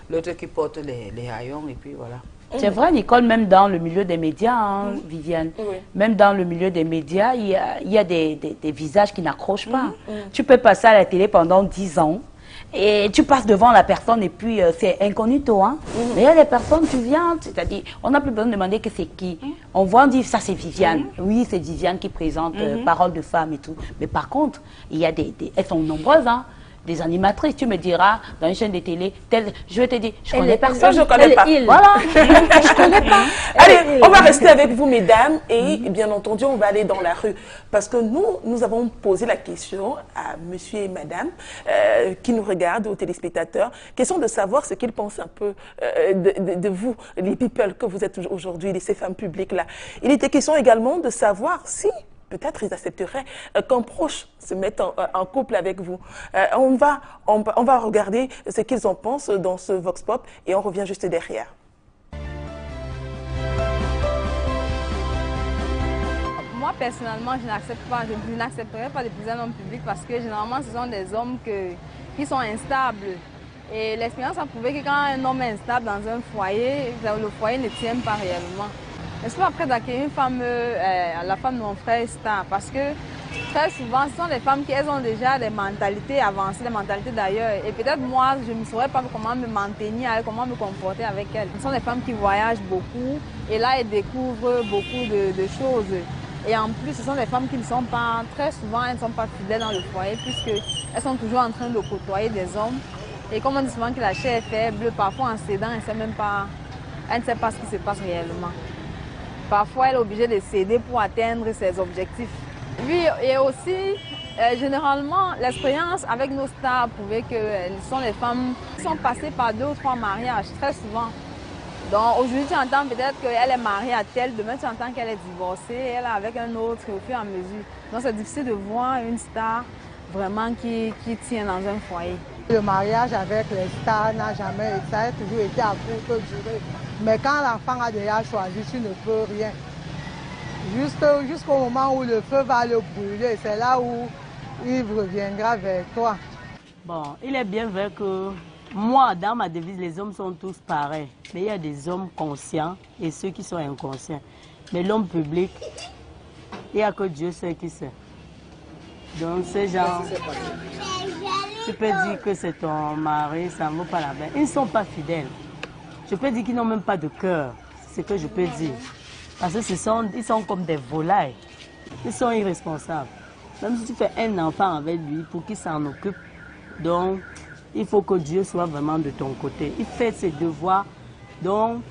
l'autre qui porte les haillons et puis voilà. C'est vrai, Nicole, même dans le milieu des médias, hein, Viviane, même dans le milieu des médias, il y a des visages qui n'accrochent pas. Tu peux passer à la télé pendant 10 ans. Et tu passes devant la personne et puis c'est incognito. Hein? Mais il y a des personnes, tu viens, c'est-à-dire, on n'a plus besoin de demander que c'est qui. On voit, on dit, ça c'est Viviane. Oui, c'est Viviane qui présente Parole de femme et tout. Mais par contre, il y a elles sont nombreuses, hein, des animatrices. Tu me diras, dans une chaîne de télé, je vais te dire, je connais personne. Je ne connais pas. Voilà, je connais pas. Allez, on va rester avec vous, mesdames, et bien entendu, on va aller dans la rue. Parce que nous avons posé la question à monsieur et madame qui nous regardent, aux téléspectateurs, question de savoir ce qu'ils pensent un peu de vous, les people que vous êtes aujourd'hui, ces femmes publiques-là. Il était question également de savoir si peut-être ils accepteraient qu'un proche se mette en couple avec vous. On va regarder ce qu'ils en pensent dans ce Vox Pop et on revient juste derrière. Moi, personnellement, je n'accepterai pas d'épouser un homme public parce que généralement, ce sont des hommes qui sont instables. Et l'expérience a prouvé que quand un homme est instable dans un foyer, le foyer ne tient pas réellement. Je suis pas prête d'accueillir une femme, la femme de mon frère Star, parce que très souvent, ce sont des femmes qui elles ont déjà des mentalités avancées, des mentalités d'ailleurs. Et peut-être moi, je ne saurais pas comment me maintenir, comment me comporter avec elles. Ce sont des femmes qui voyagent beaucoup et là, elles découvrent beaucoup de choses. Et en plus, ce sont des femmes qui ne sont pas, très souvent, elles ne sont pas fidèles dans le foyer, puisqu'elles sont toujours en train de côtoyer des hommes. Et comme on dit souvent que la chair est faible, parfois en cédant, elle ne sait pas ce qui se passe réellement. Parfois, elle est obligée de céder pour atteindre ses objectifs. Oui, et aussi, généralement, l'expérience avec nos stars a prouvé qu'elles sont des femmes qui sont passées par 2 ou 3 mariages, très souvent. Donc aujourd'hui, tu entends peut-être qu'elle est mariée à tel, demain tu entends qu'elle est divorcée, elle est avec un autre au fur et à mesure. Donc c'est difficile de voir une star vraiment qui tient dans un foyer. Le mariage avec les stars n'a jamais, ça a toujours été à courte durée. Mais quand l'enfant a déjà choisi, tu ne peux rien. Jusqu'au moment où le feu va le brûler, c'est là où il reviendra vers toi. Bon, il est bien vrai que moi, dans ma devise, les hommes sont tous pareils. Mais il y a des hommes conscients et ceux qui sont inconscients. Mais l'homme public, il n'y a que Dieu seul qui sait. Donc, ces gens, tu peux dire que c'est ton mari, ça ne vaut pas la peine. Ils ne sont pas fidèles. Je peux dire qu'ils n'ont même pas de cœur. C'est ce que je peux dire. Parce que ils sont comme des volailles. Ils sont irresponsables. Même si tu fais un enfant avec lui pour qu'il s'en occupe, donc il faut que Dieu soit vraiment de ton côté. Il fait ses devoirs. Donc,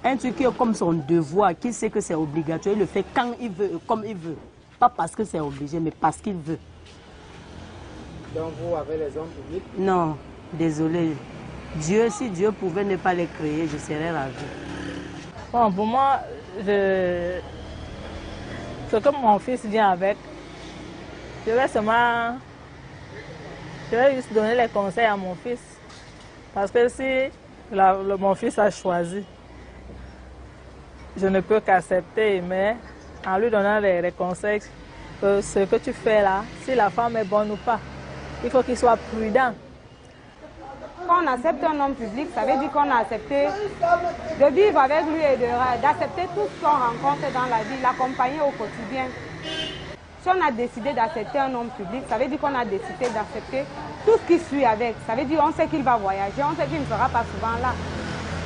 un truc qui est comme son devoir, qui sait que c'est obligatoire, il le fait quand il veut, comme il veut. Pas parce que c'est obligé, mais parce qu'il veut. Donc vous avez les hommes publics? Non, désolé. Dieu, si Dieu pouvait ne pas les créer, je serais ravie. Bon, pour moi, ce que mon fils vient avec, je vais juste donner les conseils à mon fils. Parce que si mon fils a choisi, je ne peux qu'accepter, mais en lui donnant les conseils, que ce que tu fais là, si la femme est bonne ou pas, il faut qu'il soit prudent. Quand on accepte un homme public, ça veut dire qu'on a accepté de vivre avec lui et d'accepter tout ce qu'on rencontre dans la vie, l'accompagner au quotidien. Si on a décidé d'accepter un homme public, ça veut dire qu'on a décidé d'accepter tout ce qui suit avec. Ça veut dire qu'on sait qu'il va voyager, on sait qu'il ne sera pas souvent là.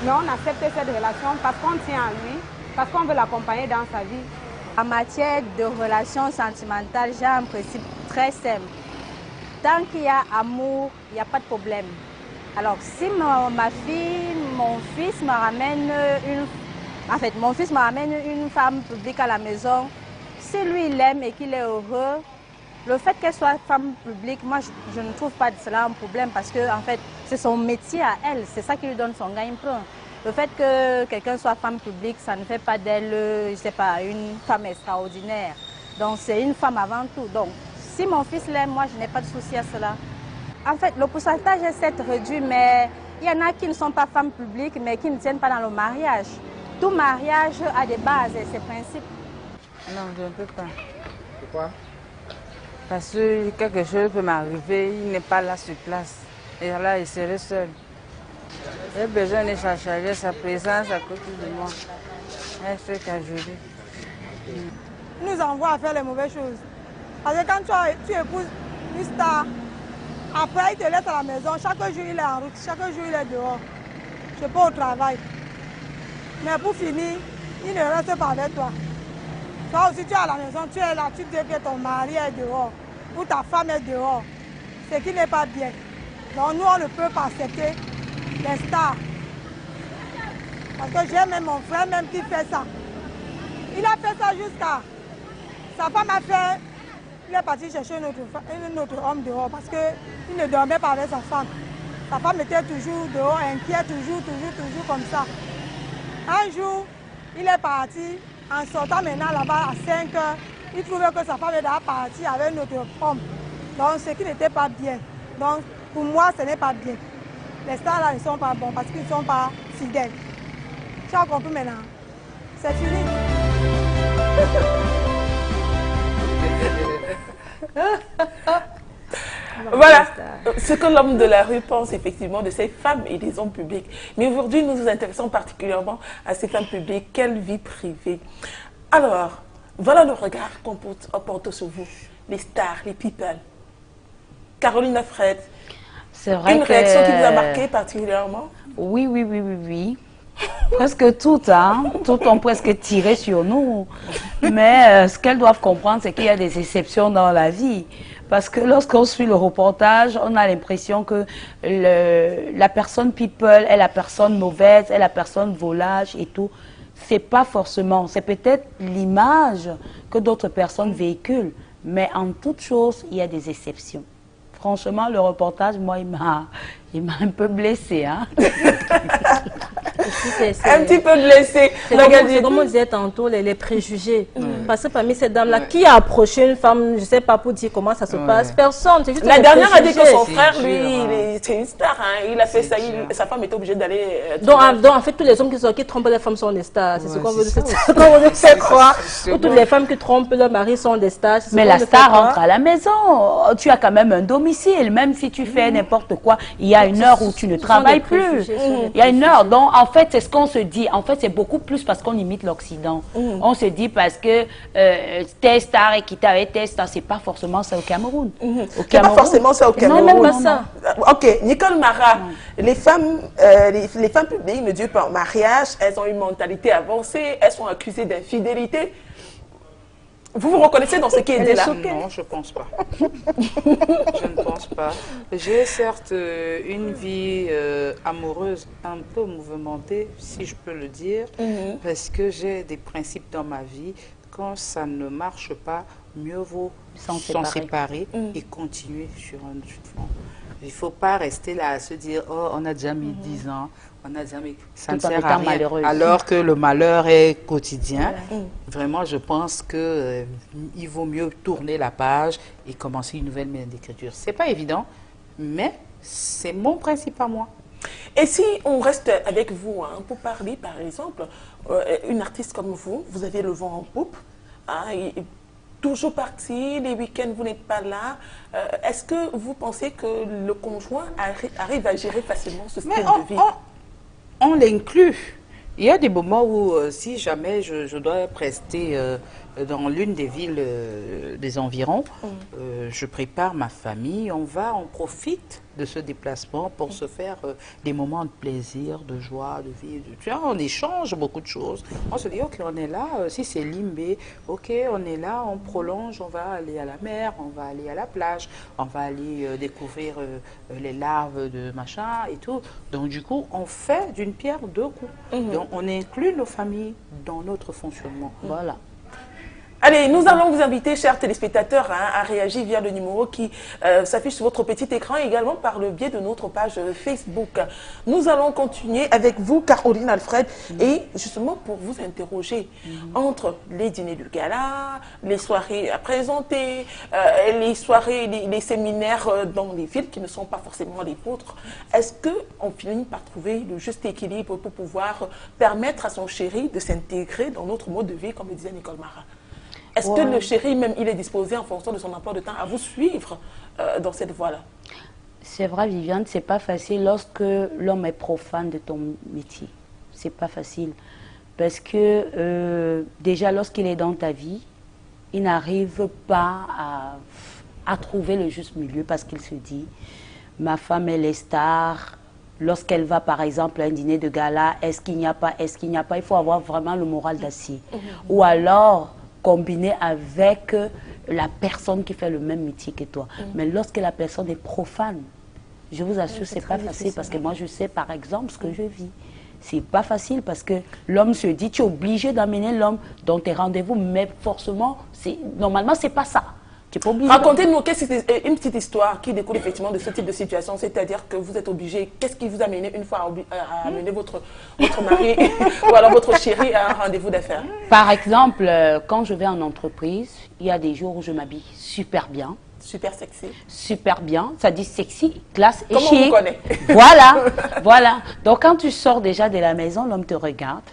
Mais on accepte cette relation parce qu'on tient à lui, parce qu'on veut l'accompagner dans sa vie. En matière de relations sentimentales, j'ai un principe très simple. Tant qu'il y a amour, il n'y a pas de problème. Alors, si ma fille, mon fils me ramène une femme publique à la maison, si lui il aime et qu'il est heureux, le fait qu'elle soit femme publique, moi je ne trouve pas cela un problème parce que en fait c'est son métier à elle, c'est ça qui lui donne son gagne-pain. Le fait que quelqu'un soit femme publique, ça ne fait pas d'elle, je sais pas, une femme extraordinaire. Donc c'est une femme avant tout. Donc si mon fils l'aime, moi je n'ai pas de souci à cela. En fait, le pourcentage est certes réduit, mais il y en a qui ne sont pas femmes publiques, mais qui ne tiennent pas dans le mariage. Tout mariage a des bases et ses principes. Non, je ne peux pas. Pourquoi? Parce que quelque chose peut m'arriver, il n'est pas là sur place. Et là, il serait seul. J'ai besoin de sa chaleur, sa présence à côté de moi. Elle fait qu'ajouter. Il nous envoie à faire les mauvaises choses. Parce que quand tu épouses une star, après il te laisse à la maison, chaque jour il est en route, chaque jour il est dehors. Je suis pas au travail. Mais pour finir, il ne reste pas avec toi. Toi aussi tu es à la maison, tu es là, tu dis que ton mari est dehors, ou ta femme est dehors. Ce qui n'est pas bien. Donc nous on ne peut pas accepter les stars. Parce que j'ai même mon frère même qui fait ça. Il a fait ça jusqu'à... Sa femme a fait... Il est parti chercher un autre homme dehors parce qu'il ne dormait pas avec sa femme. Sa femme était toujours dehors, inquiète, toujours comme ça. Un jour, il est parti, en sortant maintenant là-bas à 5 heures, il trouvait que sa femme était partie avec un autre homme. Donc ce qui n'était pas bien. Donc pour moi, ce n'est pas bien. Les stars là ne sont pas bons parce qu'ils ne sont pas fidèles. Tu as compris maintenant? C'est fini. Voilà ce que l'homme de la rue pense effectivement de ces femmes et des hommes publics. Mais aujourd'hui, nous nous intéressons particulièrement à ces femmes publiques. Quelle vie privée? Alors, voilà le regard qu'on porte sur vous, les stars, les people. Caroline Alfred, c'est vrai une réaction qui vous a marqué particulièrement? Oui. Presque toutes, hein. Toutes ont presque tiré sur nous. Mais ce qu'elles doivent comprendre, c'est qu'il y a des exceptions dans la vie. Parce que lorsqu'on suit le reportage, on a l'impression que la personne people est la personne mauvaise, est la personne volage et tout. C'est pas forcément. C'est peut-être l'image que d'autres personnes véhiculent. Mais en toute chose, il y a des exceptions. Franchement, le reportage, moi, il m'a un peu blessée. Hein. Un petit peu blessé. C'est comme on disait tantôt, les préjugés. Parce que parmi ces dames-là, qui a approché une femme, je ne sais pas, pour dire comment ça se passe? Personne. Juste la dernière a dit que son frère, lui, c'est une star. Hein. Il a fait ça, sa femme était obligée d'aller... Donc en fait, tous les hommes qui trompent les femmes sont des stars. C'est ce qu'on veut faire croire. Toutes les femmes qui trompent leur mari sont des stars. Mais la star rentre à la maison. Tu as quand même un domicile. Même si tu fais n'importe quoi, il y a une heure où tu ne travailles plus. Il y a une heure. Donc, en fait, c'est ce qu'on se dit. En fait, c'est beaucoup plus parce qu'on imite l'Occident. On se dit parce que telle star est quitté avec telle star, c'est pas forcément ça au Cameroun. C'est pas forcément ça au Cameroun. Non, même pas ça. Ok, Nicole Mara, les femmes publiques ne durent pas en mariage, elles ont une mentalité avancée, elles sont accusées d'infidélité. Vous vous reconnaissez dans ce qui est dit là? Non, je ne pense pas. Je ne pense pas. J'ai certes une vie amoureuse un peu mouvementée, si je peux le dire, parce que j'ai des principes dans ma vie. Quand ça ne marche pas, mieux vaut s'en séparer et continuer sur un front. Il ne faut pas rester là à se dire « Oh, on a déjà mis 10 ans, on a déjà mis... » Ça ne sert à rien, malheureuse. Alors que le malheur est quotidien. Vraiment, je pense qu'il vaut mieux tourner la page et commencer une nouvelle ligne d'écriture. Ce n'est pas évident, mais c'est mon principe à moi. Et si on reste avec vous, hein, pour parler, par exemple, une artiste comme vous, vous avez le vent en poupe, hein, toujours parti, les week-ends vous n'êtes pas là. Est-ce que vous pensez que le conjoint arrive à gérer facilement ce style de vie? On l'inclut. Il y a des moments où, si jamais je dois rester dans l'une des villes des environs, je prépare ma famille, on profite de ce déplacement pour se faire des moments de plaisir, de joie, de vie. Tu vois, on échange beaucoup de choses. On se dit, ok, on est là, si c'est Limbé, ok, on est là, on prolonge, on va aller à la mer, on va aller à la plage, on va aller découvrir les larves de machin et tout. Donc du coup, on fait d'une pierre deux coups. Donc on inclut nos familles dans notre fonctionnement. Voilà. Allez, nous allons vous inviter, chers téléspectateurs, hein, à réagir via le numéro qui s'affiche sur votre petit écran et également par le biais de notre page Facebook. Nous allons continuer avec vous, Caroline Alfred, et justement pour vous interroger entre les dîners du gala, les soirées à présenter, les soirées, les séminaires dans les villes qui ne sont pas forcément les vôtres. Est-ce qu'on finit par trouver le juste équilibre pour pouvoir permettre à son chéri de s'intégrer dans notre mode de vie, comme le disait Nicole Mara? Est-ce que le chéri, même, il est disposé en fonction de son emploi de temps à vous suivre dans cette voie-là? C'est vrai, Viviane, c'est pas facile lorsque l'homme est profane de ton métier. C'est pas facile. Parce que déjà, lorsqu'il est dans ta vie, il n'arrive pas à trouver le juste milieu parce qu'il se dit, ma femme, elle est star. Lorsqu'elle va, par exemple, à un dîner de gala, est-ce qu'il n'y a pas, est-ce qu'il n'y a pas, il faut avoir vraiment le moral d'acier. Ou alors, combiner avec la personne qui fait le même métier que toi. Mais lorsque la personne est profane, je vous assure, c'est pas facile parce que moi, je sais par exemple ce que je vis. C'est pas facile parce que l'homme se dit, tu es obligé d'amener l'homme dans tes rendez-vous, mais forcément, normalement, c'est pas ça. Racontez-nous une petite histoire qui découle effectivement de ce type de situation, c'est-à-dire que vous êtes obligé, qu'est-ce qui vous a amené une fois à amener votre mari ou alors votre chéri à un rendez-vous d'affaires? Par exemple, quand je vais en entreprise, il y a des jours où je m'habille super bien. Super sexy. Super bien, ça dit sexy, classe et chic. Comment on vous connaît? Voilà, voilà. Donc quand tu sors déjà de la maison, l'homme te regarde.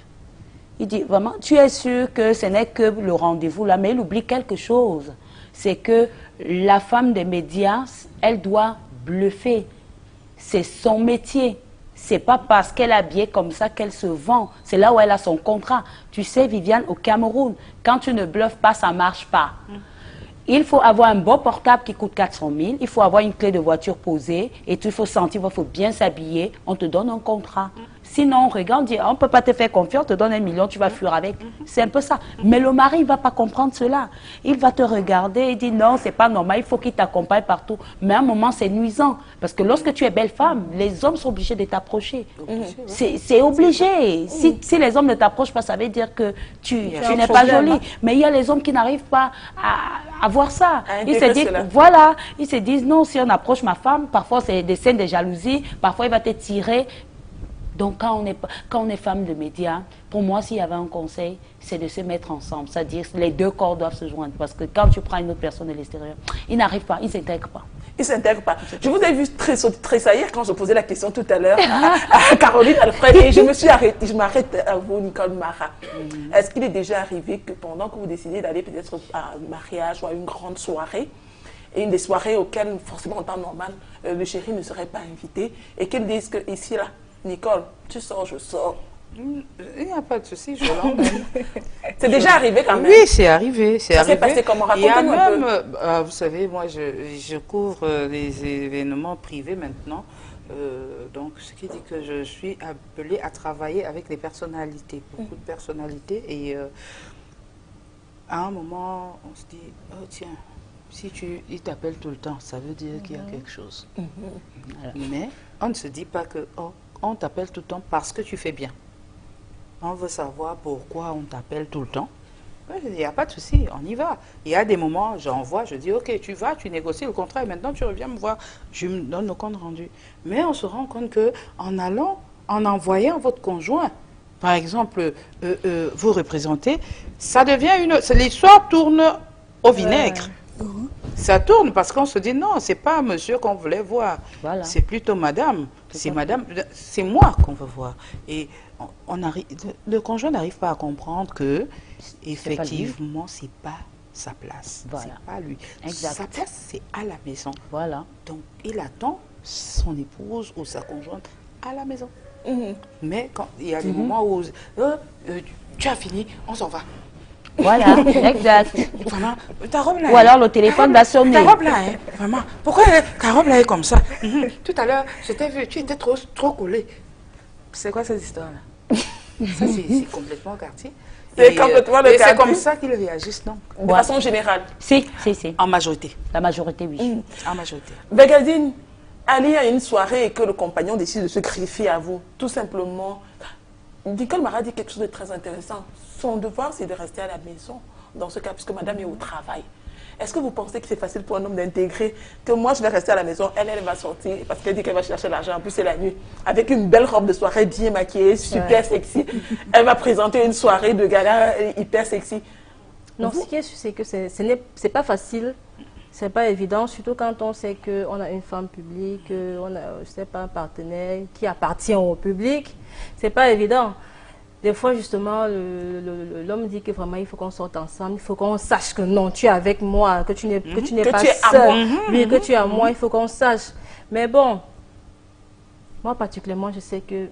Il dit, vraiment, tu es sûr que ce n'est que le rendez-vous là, mais il oublie quelque chose. C'est que la femme des médias, elle doit bluffer. C'est son métier. C'est pas parce qu'elle est habillée comme ça qu'elle se vend. C'est là où elle a son contrat. Tu sais, Viviane, au Cameroun, quand tu ne bluffes pas, ça ne marche pas. Il faut avoir un beau portable qui coûte 400 000. Il faut avoir une clé de voiture posée. Et il faut sentir, il faut bien s'habiller. On te donne un contrat. Sinon, on regarde, on dit, on ne peut pas te faire confiance, on te donne 1 million, tu vas fuir avec. C'est un peu ça. Mais le mari, il ne va pas comprendre cela. Il va te regarder et dire, non, ce n'est pas normal, il faut qu'il t'accompagne partout. Mais à un moment, c'est nuisant. Parce que lorsque tu es belle femme, les hommes sont obligés de t'approcher. C'est obligé. Si les hommes ne t'approchent pas, ça veut dire que tu n'es pas jolie. Mais il y a les hommes qui n'arrivent pas à voir ça. Ils se disent, voilà, ils se disent, non, si on approche ma femme, parfois c'est des scènes de jalousie, parfois il va te tirer. Donc, quand on est femme de médias, pour moi, s'il y avait un conseil, c'est de se mettre ensemble. C'est-à-dire que les deux corps doivent se joindre. Parce que quand tu prends une autre personne de l'extérieur, ils n'arrivent pas, ils ne s'intègrent pas. Ils ne s'intègrent pas. Je vous ai vu tressaillir quand je posais la question tout à l'heure à Caroline Alfred. Et je m'arrête à vous, Nicole Mara. Est-ce qu'il est déjà arrivé que pendant que vous décidez d'aller peut-être à un mariage ou à une grande soirée, et une des soirées auxquelles, forcément en temps normal, le chéri ne serait pas invité, et qu'elle dise que ici, là, Nicole, tu sors, je sors. Il n'y a pas de souci, je l'emmène. C'est déjà arrivé quand même? Oui, c'est arrivé. Ça s'est passé comment? Racontez-nous un peu. Vous savez, moi, je couvre les événements privés maintenant. Donc, ce qui dit que je suis appelée à travailler avec des personnalités, beaucoup de personnalités. Et à un moment, on se dit, oh tiens, si il t'appelle tout le temps, ça veut dire qu'il y a quelque chose. Mais on ne se dit pas que, oh, on t'appelle tout le temps parce que tu fais bien. On veut savoir pourquoi on t'appelle tout le temps. Il n'y a pas de souci, on y va. Il y a des moments, j'envoie, je dis, ok, tu vas, tu négocies le contrat et maintenant tu reviens me voir. Je me donne le compte rendu. Mais on se rend compte qu'en allant, en envoyant votre conjoint, par exemple, vous représentez, ça devient l'histoire tourne au vinaigre. Ça tourne parce qu'on se dit, non, c'est pas monsieur qu'on voulait voir. Voilà. C'est plutôt madame. C'est madame, c'est moi qu'on veut voir. Et le conjoint n'arrive pas à comprendre que, effectivement, c'est pas sa place. Voilà. C'est pas lui. Exact. Sa place, c'est à la maison. Voilà. Donc, il attend son épouse ou sa conjointe à la maison. Mais quand il y a des moments où tu as fini, on s'en va. Voilà, exact. Vraiment, ta robe là. Ou alors le téléphone va sonner. Ta robe là, hein, vraiment. Pourquoi ta robe là est comme ça? Tout à l'heure, je t'ai vu, tu étais trop collée. C'est quoi cette histoire-là? Ça, c'est complètement quartier. C'est complètement le quartier. C'est comme ça qu'ils réagissent, non? De façon générale. Si. En majorité. La majorité, oui. En majorité. Begadine, aller à une soirée et que le compagnon décide de se greffer à vous, tout simplement. Nicole Mara dit quelque chose de très intéressant. Son devoir, c'est de rester à la maison, dans ce cas, puisque madame est au travail. Est-ce que vous pensez que c'est facile pour un homme d'intégrer que moi, je vais rester à la maison, elle va sortir, parce qu'elle dit qu'elle va chercher l'argent, en plus c'est la nuit, avec une belle robe de soirée bien maquillée, super sexy. Elle va présenter une soirée de gala hyper sexy. Non, ce qui est sûr, c'est que c'est pas facile. C'est pas évident, surtout quand on sait qu'on a une femme publique, on a, je sais pas, un partenaire qui appartient au public. C'est pas évident. Des fois, justement, l'homme dit que vraiment, il faut qu'on sorte ensemble, il faut qu'on sache que non, tu es avec moi, que tu n'es pas seul. Oui, que tu es à moi, il faut qu'on sache. Mais bon, moi particulièrement, je sais que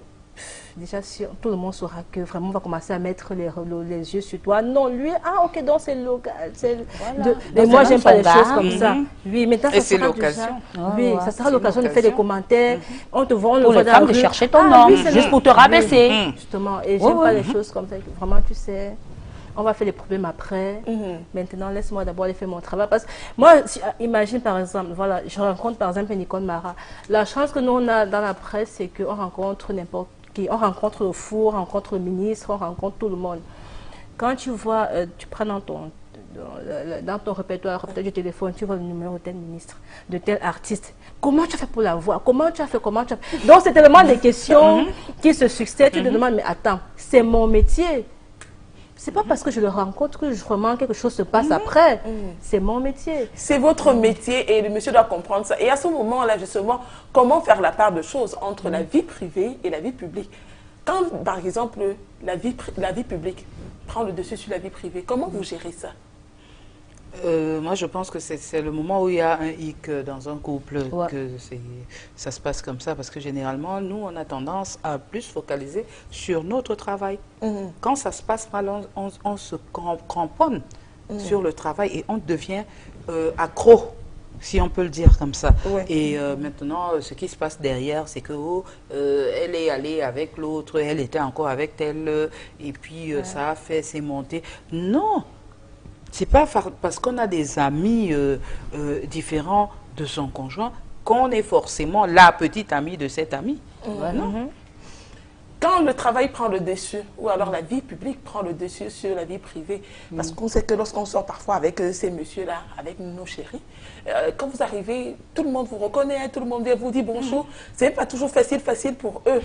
déjà, si tout le monde saura que vraiment on va commencer à mettre les yeux sur toi. Non, lui, ok, donc c'est local. Voilà. Mais moi, j'aime pas les choses comme ça. Oui, maintenant, ça sera l'occasion. Oui, ça sera l'occasion de faire des commentaires. On te voit, on le voit dans la rue. De chercher ton nom, juste pour te rabaisser. Justement, et j'aime pas les choses comme ça. Vraiment, tu sais, on va faire des problèmes après. Maintenant, laisse-moi d'abord aller faire mon travail. Parce que moi, imagine par exemple, voilà, je rencontre par exemple Nicole Mara. La chance que nous on a dans la presse, c'est qu'on rencontre n'importe qui. On rencontre le four, on rencontre le ministre, on rencontre tout le monde. Quand tu vois, tu prends dans ton répertoire du téléphone, tu vois le numéro de tel ministre, de tel artiste. Comment tu as fait pour la voir? Comment tu as fait? Donc, c'est tellement des questions qui se succèdent. Tu te demandes, mais attends, c'est mon métier. C'est pas parce que je le rencontre que vraiment quelque chose se passe après. C'est mon métier. C'est votre métier et le monsieur doit comprendre ça. Et à ce moment-là, justement, comment faire la part de choses entre la vie privée et la vie publique? Quand, par exemple, la vie publique prend le dessus sur la vie privée, comment vous gérez ça? Moi, je pense que c'est le moment où il y a un hic dans un couple que ça se passe comme ça. Parce que généralement, nous, on a tendance à plus focaliser sur notre travail. Quand ça se passe mal, on se cramponne sur le travail et on devient accro, si on peut le dire comme ça. Et maintenant, ce qui se passe derrière, c'est que elle est allée avec l'autre, elle était encore avec elle, et puis ça a fait ses montées. Non! C'est pas parce qu'on a des amis différents de son conjoint qu'on est forcément la petite amie de cet ami. Non. Quand le travail prend le dessus, ou alors la vie publique prend le dessus sur la vie privée, parce qu'on sait que lorsqu'on sort parfois avec ces messieurs-là, avec nos chéris, quand vous arrivez, tout le monde vous reconnaît, tout le monde vous dit bonjour. C'est pas toujours facile pour eux.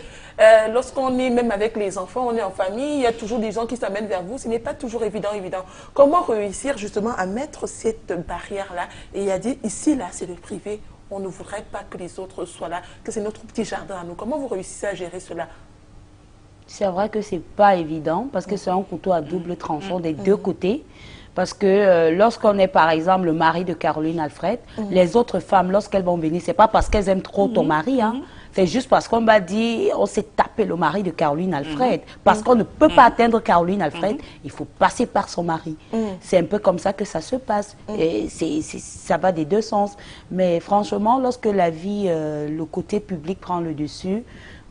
Lorsqu'on est même avec les enfants, on est en famille, il y a toujours des gens qui s'amènent vers vous. Ce n'est pas toujours évident. Comment réussir justement à mettre cette barrière-là et à dire, ici, là, c'est le privé, on ne voudrait pas que les autres soient là, que c'est notre petit jardin à nous. Comment vous réussissez à gérer cela? C'est vrai que c'est pas évident parce que c'est un couteau à double tranchant des deux côtés. Parce que lorsqu'on est par exemple le mari de Caroline Alfred, les autres femmes, lorsqu'elles vont venir, c'est pas parce qu'elles aiment trop ton mari, hein, C'est juste parce qu'on m'a dit, on s'est tapé le mari de Caroline Alfred. Parce qu'on ne peut pas atteindre Caroline Alfred, il faut passer par son mari. C'est un peu comme ça que ça se passe. Et ça va des deux sens. Mais franchement, lorsque la vie, le côté public prend le dessus,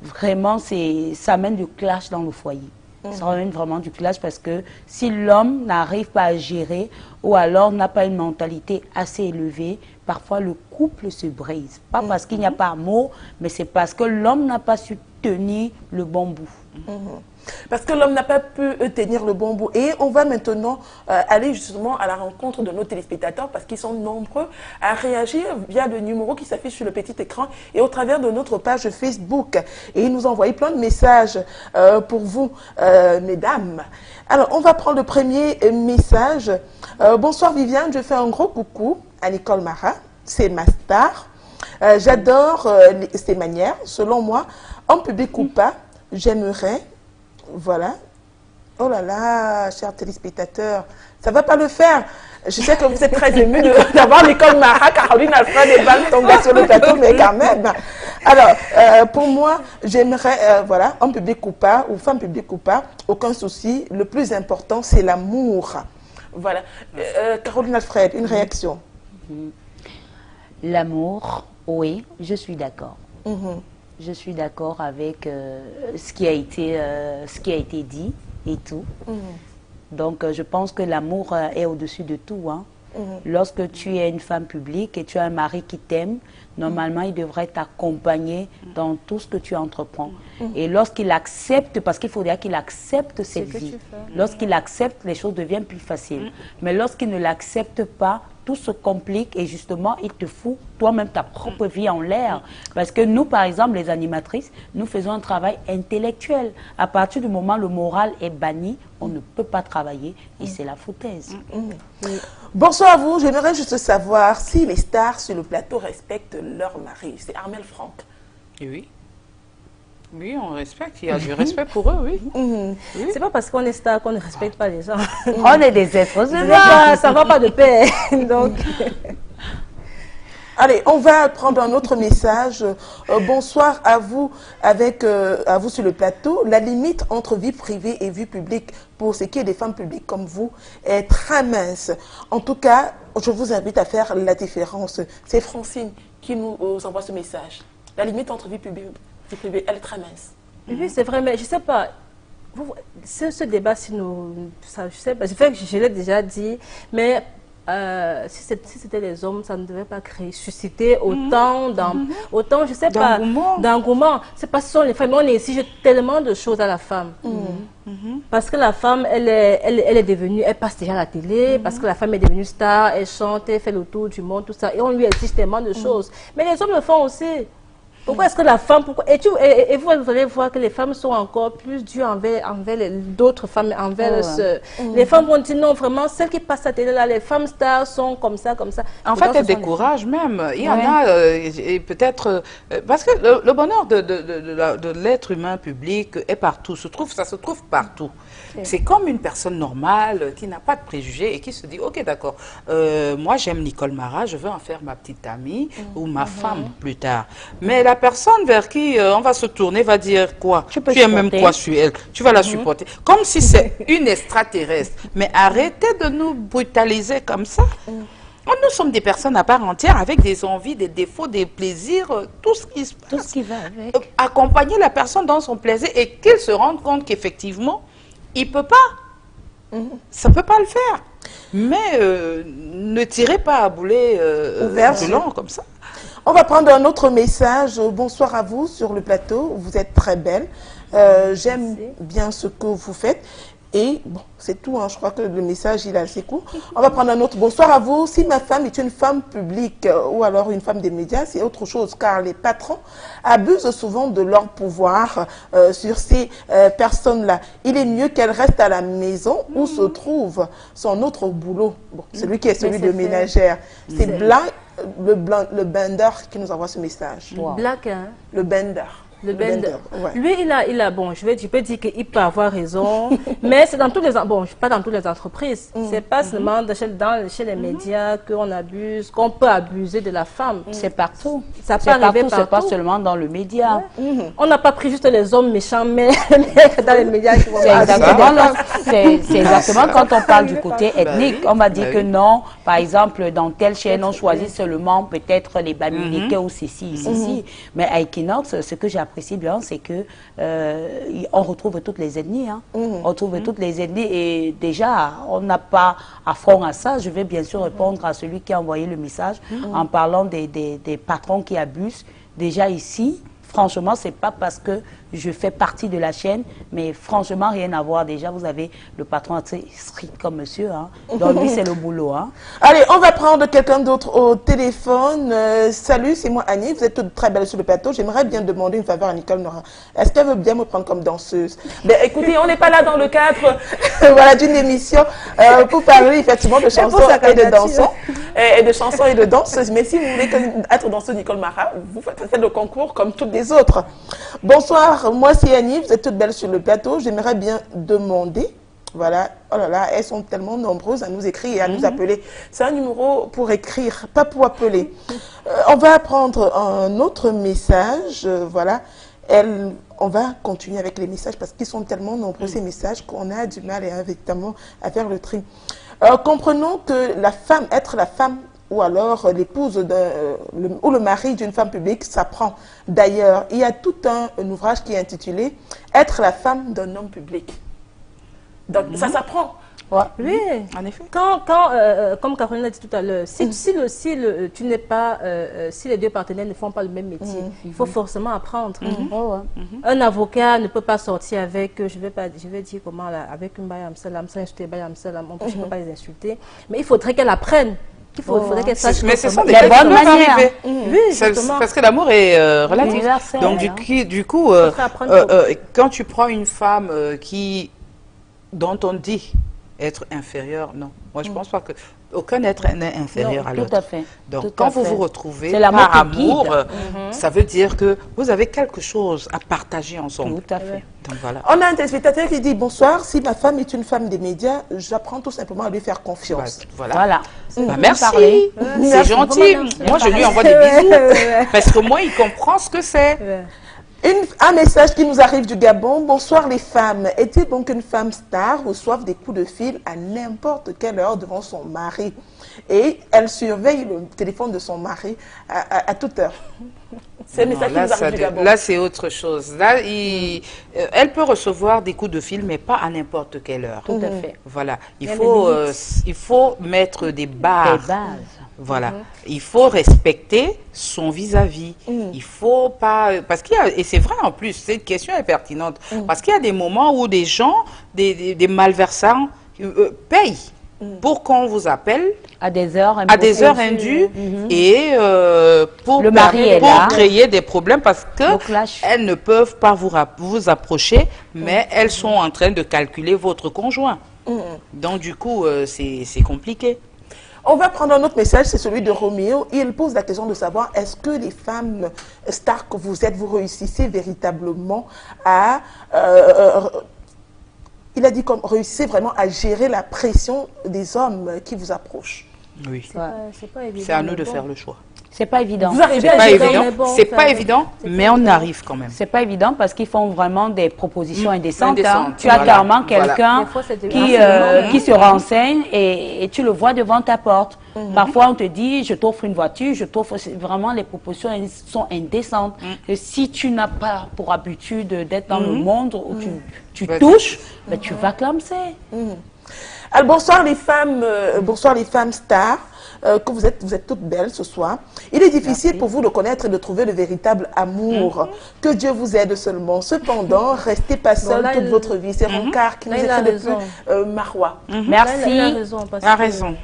vraiment, ça amène du clash dans le foyer. Ça amène vraiment du clash parce que si l'homme n'arrive pas à gérer ou alors n'a pas une mentalité assez élevée, parfois le couple se brise. Pas parce qu'il n'y a pas amour, mais c'est parce que l'homme n'a pas su tenir le bon bout. Parce que l'homme n'a pas pu tenir le bon bout. Et on va maintenant aller justement à la rencontre de nos téléspectateurs parce qu'ils sont nombreux à réagir via le numéro qui s'affiche sur le petit écran et au travers de notre page Facebook. Et ils nous ont envoyé plein de messages pour vous, mesdames. Alors, on va prendre le premier message. Bonsoir Viviane, je fais un gros coucou à Nicole Mara. C'est ma star. J'adore ses manières. Selon moi, en public ou pas, j'aimerais... Voilà. Oh là là, chers téléspectateurs, ça ne va pas le faire. Je sais que vous êtes très émus d'avoir Nicole Mara, Caroline Alfred et Van tomber sur le plateau, mais quand même. Alors, pour moi, j'aimerais, voilà, homme public ou pas, ou femme publique ou pas, aucun souci. Le plus important, c'est l'amour. Voilà. Caroline Alfred, une réaction. L'amour, oui, je suis d'accord. Je suis d'accord avec ce qui a été dit et tout. Donc, je pense que l'amour est au-dessus de tout. Hein. Lorsque tu es une femme publique et tu as un mari qui t'aime, normalement, il devrait t'accompagner dans tout ce que tu entreprends. Et lorsqu'il accepte, parce qu'il faudrait qu'il accepte cette vie, lorsqu'il accepte, les choses deviennent plus faciles. Mais lorsqu'il ne l'accepte pas, tout se complique et justement, il te fout toi-même ta propre vie en l'air. Parce que nous, par exemple, les animatrices, nous faisons un travail intellectuel. À partir du moment où le moral est banni, on ne peut pas travailler et c'est la foutaise. Bonsoir à vous. J'aimerais juste savoir si les stars sur le plateau respectent leur mari. C'est Armel Franck. Oui. Oui, on respecte. Il y a du respect pour eux, oui. Oui. C'est pas parce qu'on est star qu'on ne respecte pas les gens. On est des êtres humains. Ça ne va pas de pair. Donc... Allez, on va prendre un autre message. Bonsoir à vous, à vous sur le plateau. La limite entre vie privée et vie publique, pour ce qui est des femmes publiques comme vous, est très mince. En tout cas, je vous invite à faire la différence. C'est Francine qui nous envoie ce message. La limite entre vie publique et vie privée, elle est très mince. Oui, c'est vrai, mais je ne sais pas. Ce débat, si nous, ça, je sais pas, je l'ai déjà dit, mais si c'était les hommes, ça ne devait pas susciter autant, autant, je sais pas, d'engouement. C'est parce que ce sont les femmes. On exige tellement de choses à la femme. Parce que la femme, elle est devenue, elle passe déjà à la télé, parce que la femme est devenue star, elle chante, elle fait le tour du monde, tout ça, et on lui exige tellement de choses. Mais les hommes le font aussi. Pourquoi est-ce que la femme... Et vous allez voir que les femmes sont encore plus dures envers d'autres femmes, envers les femmes vont dire non, vraiment, celles qui passent à la télé, là, les femmes stars sont comme ça, comme ça. En fait, elles découragent même. Il y en a, et peut-être... parce que le bonheur de l'être humain public est partout. Ça se trouve partout. C'est comme une personne normale qui n'a pas de préjugés et qui se dit, ok, d'accord, moi j'aime Nicole Mara, je veux en faire ma petite amie ou ma femme plus tard. Mais la personne vers qui on va se tourner va dire quoi? Tu aimes même quoi sur elle? Tu vas la supporter. Comme si c'est une extraterrestre. Mais arrêtez de nous brutaliser comme ça. Nous sommes des personnes à part entière avec des envies, des défauts, des plaisirs, tout ce qui se passe. Tout ce qui va avec. Accompagner la personne dans son plaisir et qu'elle se rende compte qu'effectivement, il ne peut pas. Ça ne peut pas le faire. Mais ne tirez pas à boulet long comme ça. On va prendre un autre message. Bonsoir à vous sur le plateau. Vous êtes très belle. J'aime bien ce que vous faites. Et bon, c'est tout. Hein. Je crois que le message, il est assez court. On va prendre un autre. Bonsoir à vous. Si ma femme est une femme publique ou alors une femme des médias, c'est autre chose. Car les patrons abusent souvent de leur pouvoir sur ces personnes-là. Il est mieux qu'elle reste à la maison où se trouve son autre boulot. Bon, celui qui est celui de ménagère. C'est Black, le Bender qui nous envoie ce message. Black, hein? Le Bender. Le blender. Ouais. Lui, il a bon, je peux dire qu'il peut avoir raison, mais c'est dans toutes les, bon, pas dans toutes les entreprises. C'est pas seulement chez les médias qu'on abuse, qu'on peut abuser de la femme. C'est partout. Ça peut C'est arriver partout, c'est pas seulement dans le média. On n'a pas pris juste les hommes méchants, mais dans les médias qui vont C'est exactement quand on parle du côté ethnique. On va dire que non, par exemple, dans telle chaîne, on choisit seulement peut-être les Bamileke ou ceci. Mais à Equinox, ce que j'apprécie bien, c'est que on retrouve toutes les ethnies. On retrouve toutes les ethnies et déjà, on n'a pas affront à ça. Je vais bien sûr répondre à celui qui a envoyé le message en parlant des patrons qui abusent. Déjà ici, franchement, c'est pas parce que je fais partie de la chaîne, mais franchement, rien à voir. Déjà, vous avez le patron assez strict comme monsieur. Donc, lui, c'est le boulot. Allez, on va prendre quelqu'un d'autre au téléphone. Salut, c'est moi, Annie. Vous êtes toutes très belles sur le plateau. J'aimerais bien demander une faveur à Nicole Nora. Est-ce qu'elle veut bien me prendre comme danseuse? Ben, écoutez, on n'est pas là dans le cadre voilà, d'une émission pour parler effectivement de chansons et de dansons. Et de chansons et de danseuses. Mais si vous voulez être danseuse Nicole Mara, vous faites le concours comme toutes les autres. Bonsoir, moi c'est Annie, vous êtes toutes belles sur le plateau. J'aimerais bien demander, voilà, oh là là, elles sont tellement nombreuses à nous écrire et à nous appeler. C'est un numéro pour écrire, pas pour appeler. On va prendre un autre message, voilà. On va continuer avec les messages parce qu'ils sont tellement nombreux ces messages qu'on a du mal évidemment à faire le tri. Comprenons que la femme, être la femme ou alors l'épouse ou le mari d'une femme publique s'apprend. D'ailleurs, il y a tout un ouvrage qui est intitulé « Être la femme d'un homme public ». Donc, ça s'apprend. Ouais. Oui, en effet. Comme Caroline l'a dit tout à l'heure, si les deux partenaires ne font pas le même métier, il faut forcément apprendre. Un avocat ne peut pas sortir avec, je vais dire comment, avec une bayamsel, insulter bayamsel, je ne peux pas les insulter, mais il faudrait qu'elle apprenne. Il faudrait qu'elle sache. Mais ce sont des bonnes manières. Oui, parce que l'amour est relatif. Donc, du coup, quand tu prends une femme dont on dit être inférieur, non. Moi, je pense pas que aucun être n'est inférieur à l'autre. Tout à fait. Donc, quand vous vous retrouvez par amour, ça veut dire que vous avez quelque chose à partager ensemble. Tout à fait. Donc, voilà. On a un téléspectateur qui dit « Bonsoir, si ma femme est une femme des médias, j'apprends tout simplement à lui faire confiance. » Voilà. Bah, merci. C'est gentil. Moi, je lui envoie des bisous. Parce que moi, il comprend ce que c'est. Un message qui nous arrive du Gabon. Bonsoir les femmes. Est-il bon qu'une femme star reçoive des coups de fil à n'importe quelle heure devant son mari et elle surveille le téléphone de son mari à toute heure? C'est le message qui nous arrive du Gabon. Là, c'est autre chose. Là, elle peut recevoir des coups de fil, mais pas à n'importe quelle heure. Tout à fait. Voilà. Il faut mettre des bases. Voilà. Il faut respecter son vis-à-vis. Il faut pas... Parce qu'il y a... Et c'est vrai en plus, cette question est pertinente. Parce qu'il y a des moments où des gens, des malversants, payent pour qu'on vous appelle à des heures indues et pour créer des problèmes parce qu'elles ne peuvent pas vous approcher, mais elles sont en train de calculer votre conjoint. Donc du coup, c'est compliqué. On va prendre un autre message, c'est celui de Roméo. Il pose la question de savoir, est-ce que les femmes stars que vous êtes, vous réussissez véritablement à... il a dit comme réussissez vraiment à gérer la pression des hommes qui vous approchent. Oui. C'est pas évident. C'est à nous de faire le choix. C'est pas évident. Vous arrivez à gérer. C'est pas évident, mais on arrive quand même. C'est pas évident parce qu'ils font vraiment des propositions indécentes. Tu as carrément quelqu'un qui se renseigne et tu le vois devant ta porte. Parfois, on te dit, je t'offre une voiture, je t'offre... Vraiment, les propositions sont indécentes. Et si tu n'as pas pour habitude d'être dans le monde où tu touches, ben, tu vas clamser. Alors, bonsoir les femmes stars. Que vous êtes toutes belles ce soir. Il est difficile pour vous de connaître et de trouver le véritable amour. Que Dieu vous aide seulement. Cependant, restez pas seul toute votre vie. C'est Roncard qui nous écrit depuis Marois. Merci. Il a raison.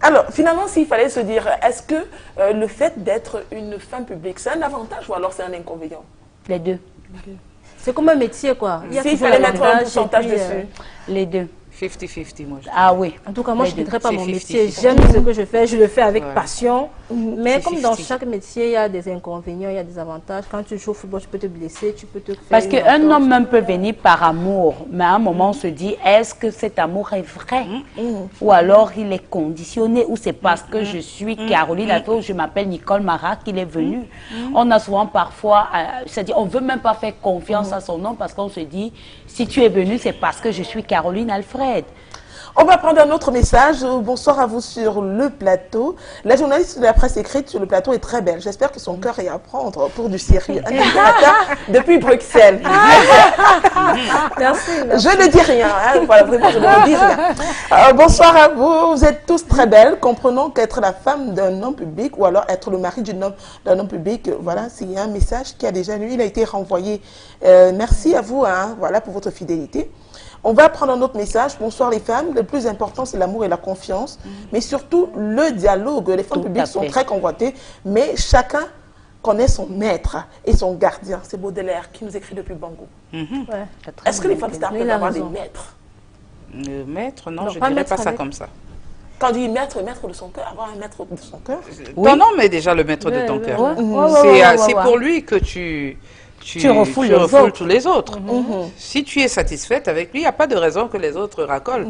Alors, finalement, s'il fallait se dire, est-ce que le fait d'être une femme publique, c'est un avantage ou alors c'est un inconvénient? Les deux. C'est comme un métier, quoi. S'il fallait mettre un pourcentage dessus. Les deux. 50-50, moi. Ah oui. En tout cas, moi, je ne quitterai pas mon métier. J'aime ce que je fais. Je le fais avec passion. Mais C'est comme dans 50. chaque métier, il y a des inconvénients, il y a des avantages. Quand tu joues au football, tu peux te blesser, tu peux te faire Parce une qu'un entorse. homme même peut venir par amour, mais à un moment on se dit, est-ce que cet amour est vrai? Ou alors il est conditionné, ou c'est parce que je suis Caroline Alfred, ou je m'appelle Nicole Mara qu'il est venu. On a souvent parfois, c'est-à-dire on ne veut même pas faire confiance à son nom parce qu'on se dit, si tu es venu, c'est parce que je suis Caroline Alfred. On va prendre un autre message. Bonsoir à vous sur le plateau. La journaliste de la presse écrite sur le plateau est très belle. J'espère que son cœur est à prendre pour du sérieux. Un animateur depuis Bruxelles. Merci. Je ne dis rien. Hein. Voilà, vraiment, je ne dis rien. Bonsoir à vous. Vous êtes tous très belles. Comprenons qu'être la femme d'un homme public ou alors être le mari d'un homme public, voilà, c'est un message qui a déjà lu. Il a été renvoyé. Merci à vous, hein, voilà, pour votre fidélité. On va prendre un autre message. Bonsoir les femmes. Le plus important, c'est l'amour et la confiance. Mais surtout, le dialogue. Les femmes publiques sont très convoitées, mais chacun connaît son maître et son gardien. C'est Baudelaire qui nous écrit depuis Bangou. Est-ce que les femmes startent d'avoir des maîtres? Maître, non, je ne dirais pas ça comme ça. Quand on dit maître, maître de son cœur, avoir un maître de son cœur. Oui. Non, mais déjà le maître de ton cœur. C'est pour lui que tu refoules tous les autres. Si tu es satisfaite avec lui, il n'y a pas de raison que les autres racolent.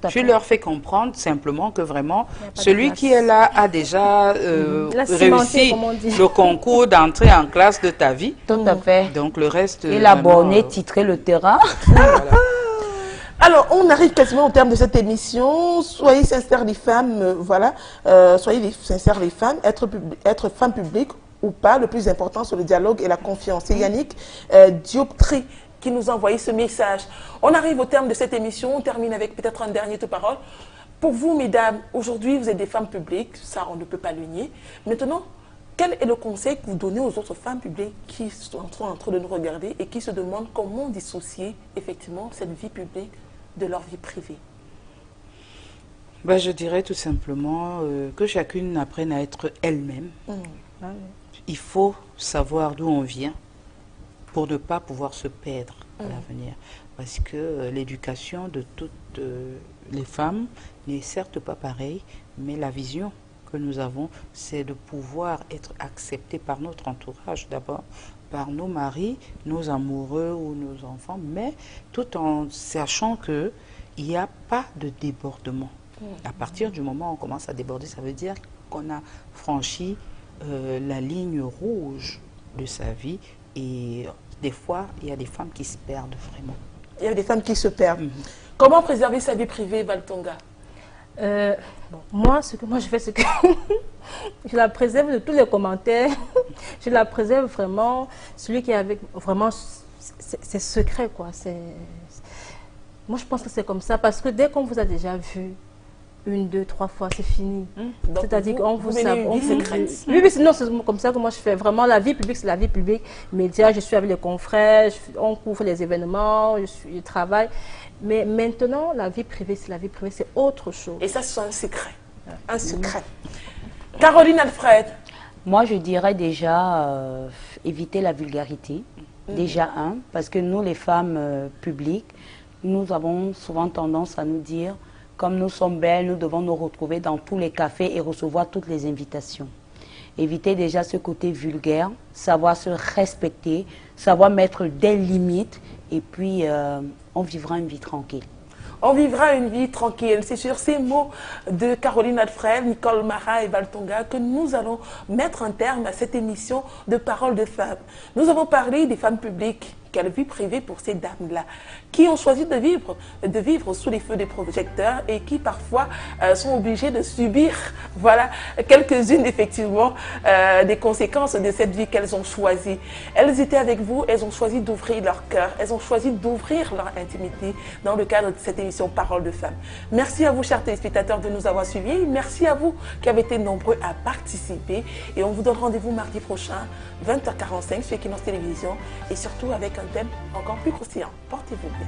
Tu leur fais comprendre simplement que vraiment, celui qui est là a déjà réussi le concours d'entrée en classe de ta vie. Tout à fait. Donc le reste... Et la bornée titrer le terrain. Voilà. Alors, on arrive quasiment au terme de cette émission. Soyez sincères les femmes, voilà. Soyez sincères les femmes, être femme publique ou pas, le plus important, c'est le dialogue et la confiance. C'est Yannick Dioptri qui nous a envoyé ce message. On arrive au terme de cette émission, on termine avec peut-être un dernier tour de parole. Pour vous, mesdames, aujourd'hui, vous êtes des femmes publiques, ça, on ne peut pas le nier. Maintenant, quel est le conseil que vous donnez aux autres femmes publiques qui sont en train de nous regarder et qui se demandent comment dissocier, effectivement, cette vie publique de leur vie privée? Ben, je dirais tout simplement que chacune apprenne à être elle-même. Il faut savoir d'où on vient pour ne pas pouvoir se perdre à l'avenir. Parce que l'éducation de toutes les femmes n'est certes pas pareille, mais la vision que nous avons, c'est de pouvoir être accepté par notre entourage d'abord, par nos maris, nos amoureux ou nos enfants, mais tout en sachant qu'il n'y a pas de débordement. À partir du moment où on commence à déborder, ça veut dire qu'on a franchi la ligne rouge de sa vie, et des fois, il y a des femmes qui se perdent vraiment. Il y a des femmes qui se perdent. Comment préserver sa vie privée, Valtonga? Moi, ce que je fais, c'est que je la préserve de tous les commentaires. Je la préserve vraiment. Celui qui est avec, vraiment, c'est secret, quoi. Moi, je pense que c'est comme ça, parce que dès qu'on vous a déjà vu, 1, 2, 3 fois, c'est fini. C'est-à-dire qu'on vous savait. Oui, sinon c'est comme ça que moi je fais. Vraiment, la vie publique, c'est la vie publique. Médias, je suis avec les confrères, on couvre les événements, je travaille. Mais maintenant, la vie privée, c'est autre chose. Et ça, c'est un secret. Un secret. Caroline Alfred. Moi, je dirais déjà éviter la vulgarité. Déjà, parce que nous, les femmes publiques, nous avons souvent tendance à nous dire, comme nous sommes belles, nous devons nous retrouver dans tous les cafés et recevoir toutes les invitations. Éviter déjà ce côté vulgaire, savoir se respecter, savoir mettre des limites, et puis on vivra une vie tranquille. On vivra une vie tranquille. C'est sur ces mots de Caroline Alfred, Nicole Mara et Valtonga que nous allons mettre un terme à cette émission de Paroles de femmes. Nous avons parlé des femmes publiques. Quelle vie privée pour ces dames-là qui ont choisi de vivre sous les feux des projecteurs et qui parfois sont obligées de subir, voilà, quelques-unes effectivement des conséquences de cette vie qu'elles ont choisie. Elles étaient avec vous, elles ont choisi d'ouvrir leur cœur, elles ont choisi d'ouvrir leur intimité dans le cadre de cette émission Paroles de femmes. Merci à vous, chers téléspectateurs, de nous avoir suivis. Merci à vous qui avez été nombreux à participer et on vous donne rendez-vous mardi prochain, 20h45 sur Equinox Télévision et surtout avec un thème encore plus croustillant. Portez-vous bien.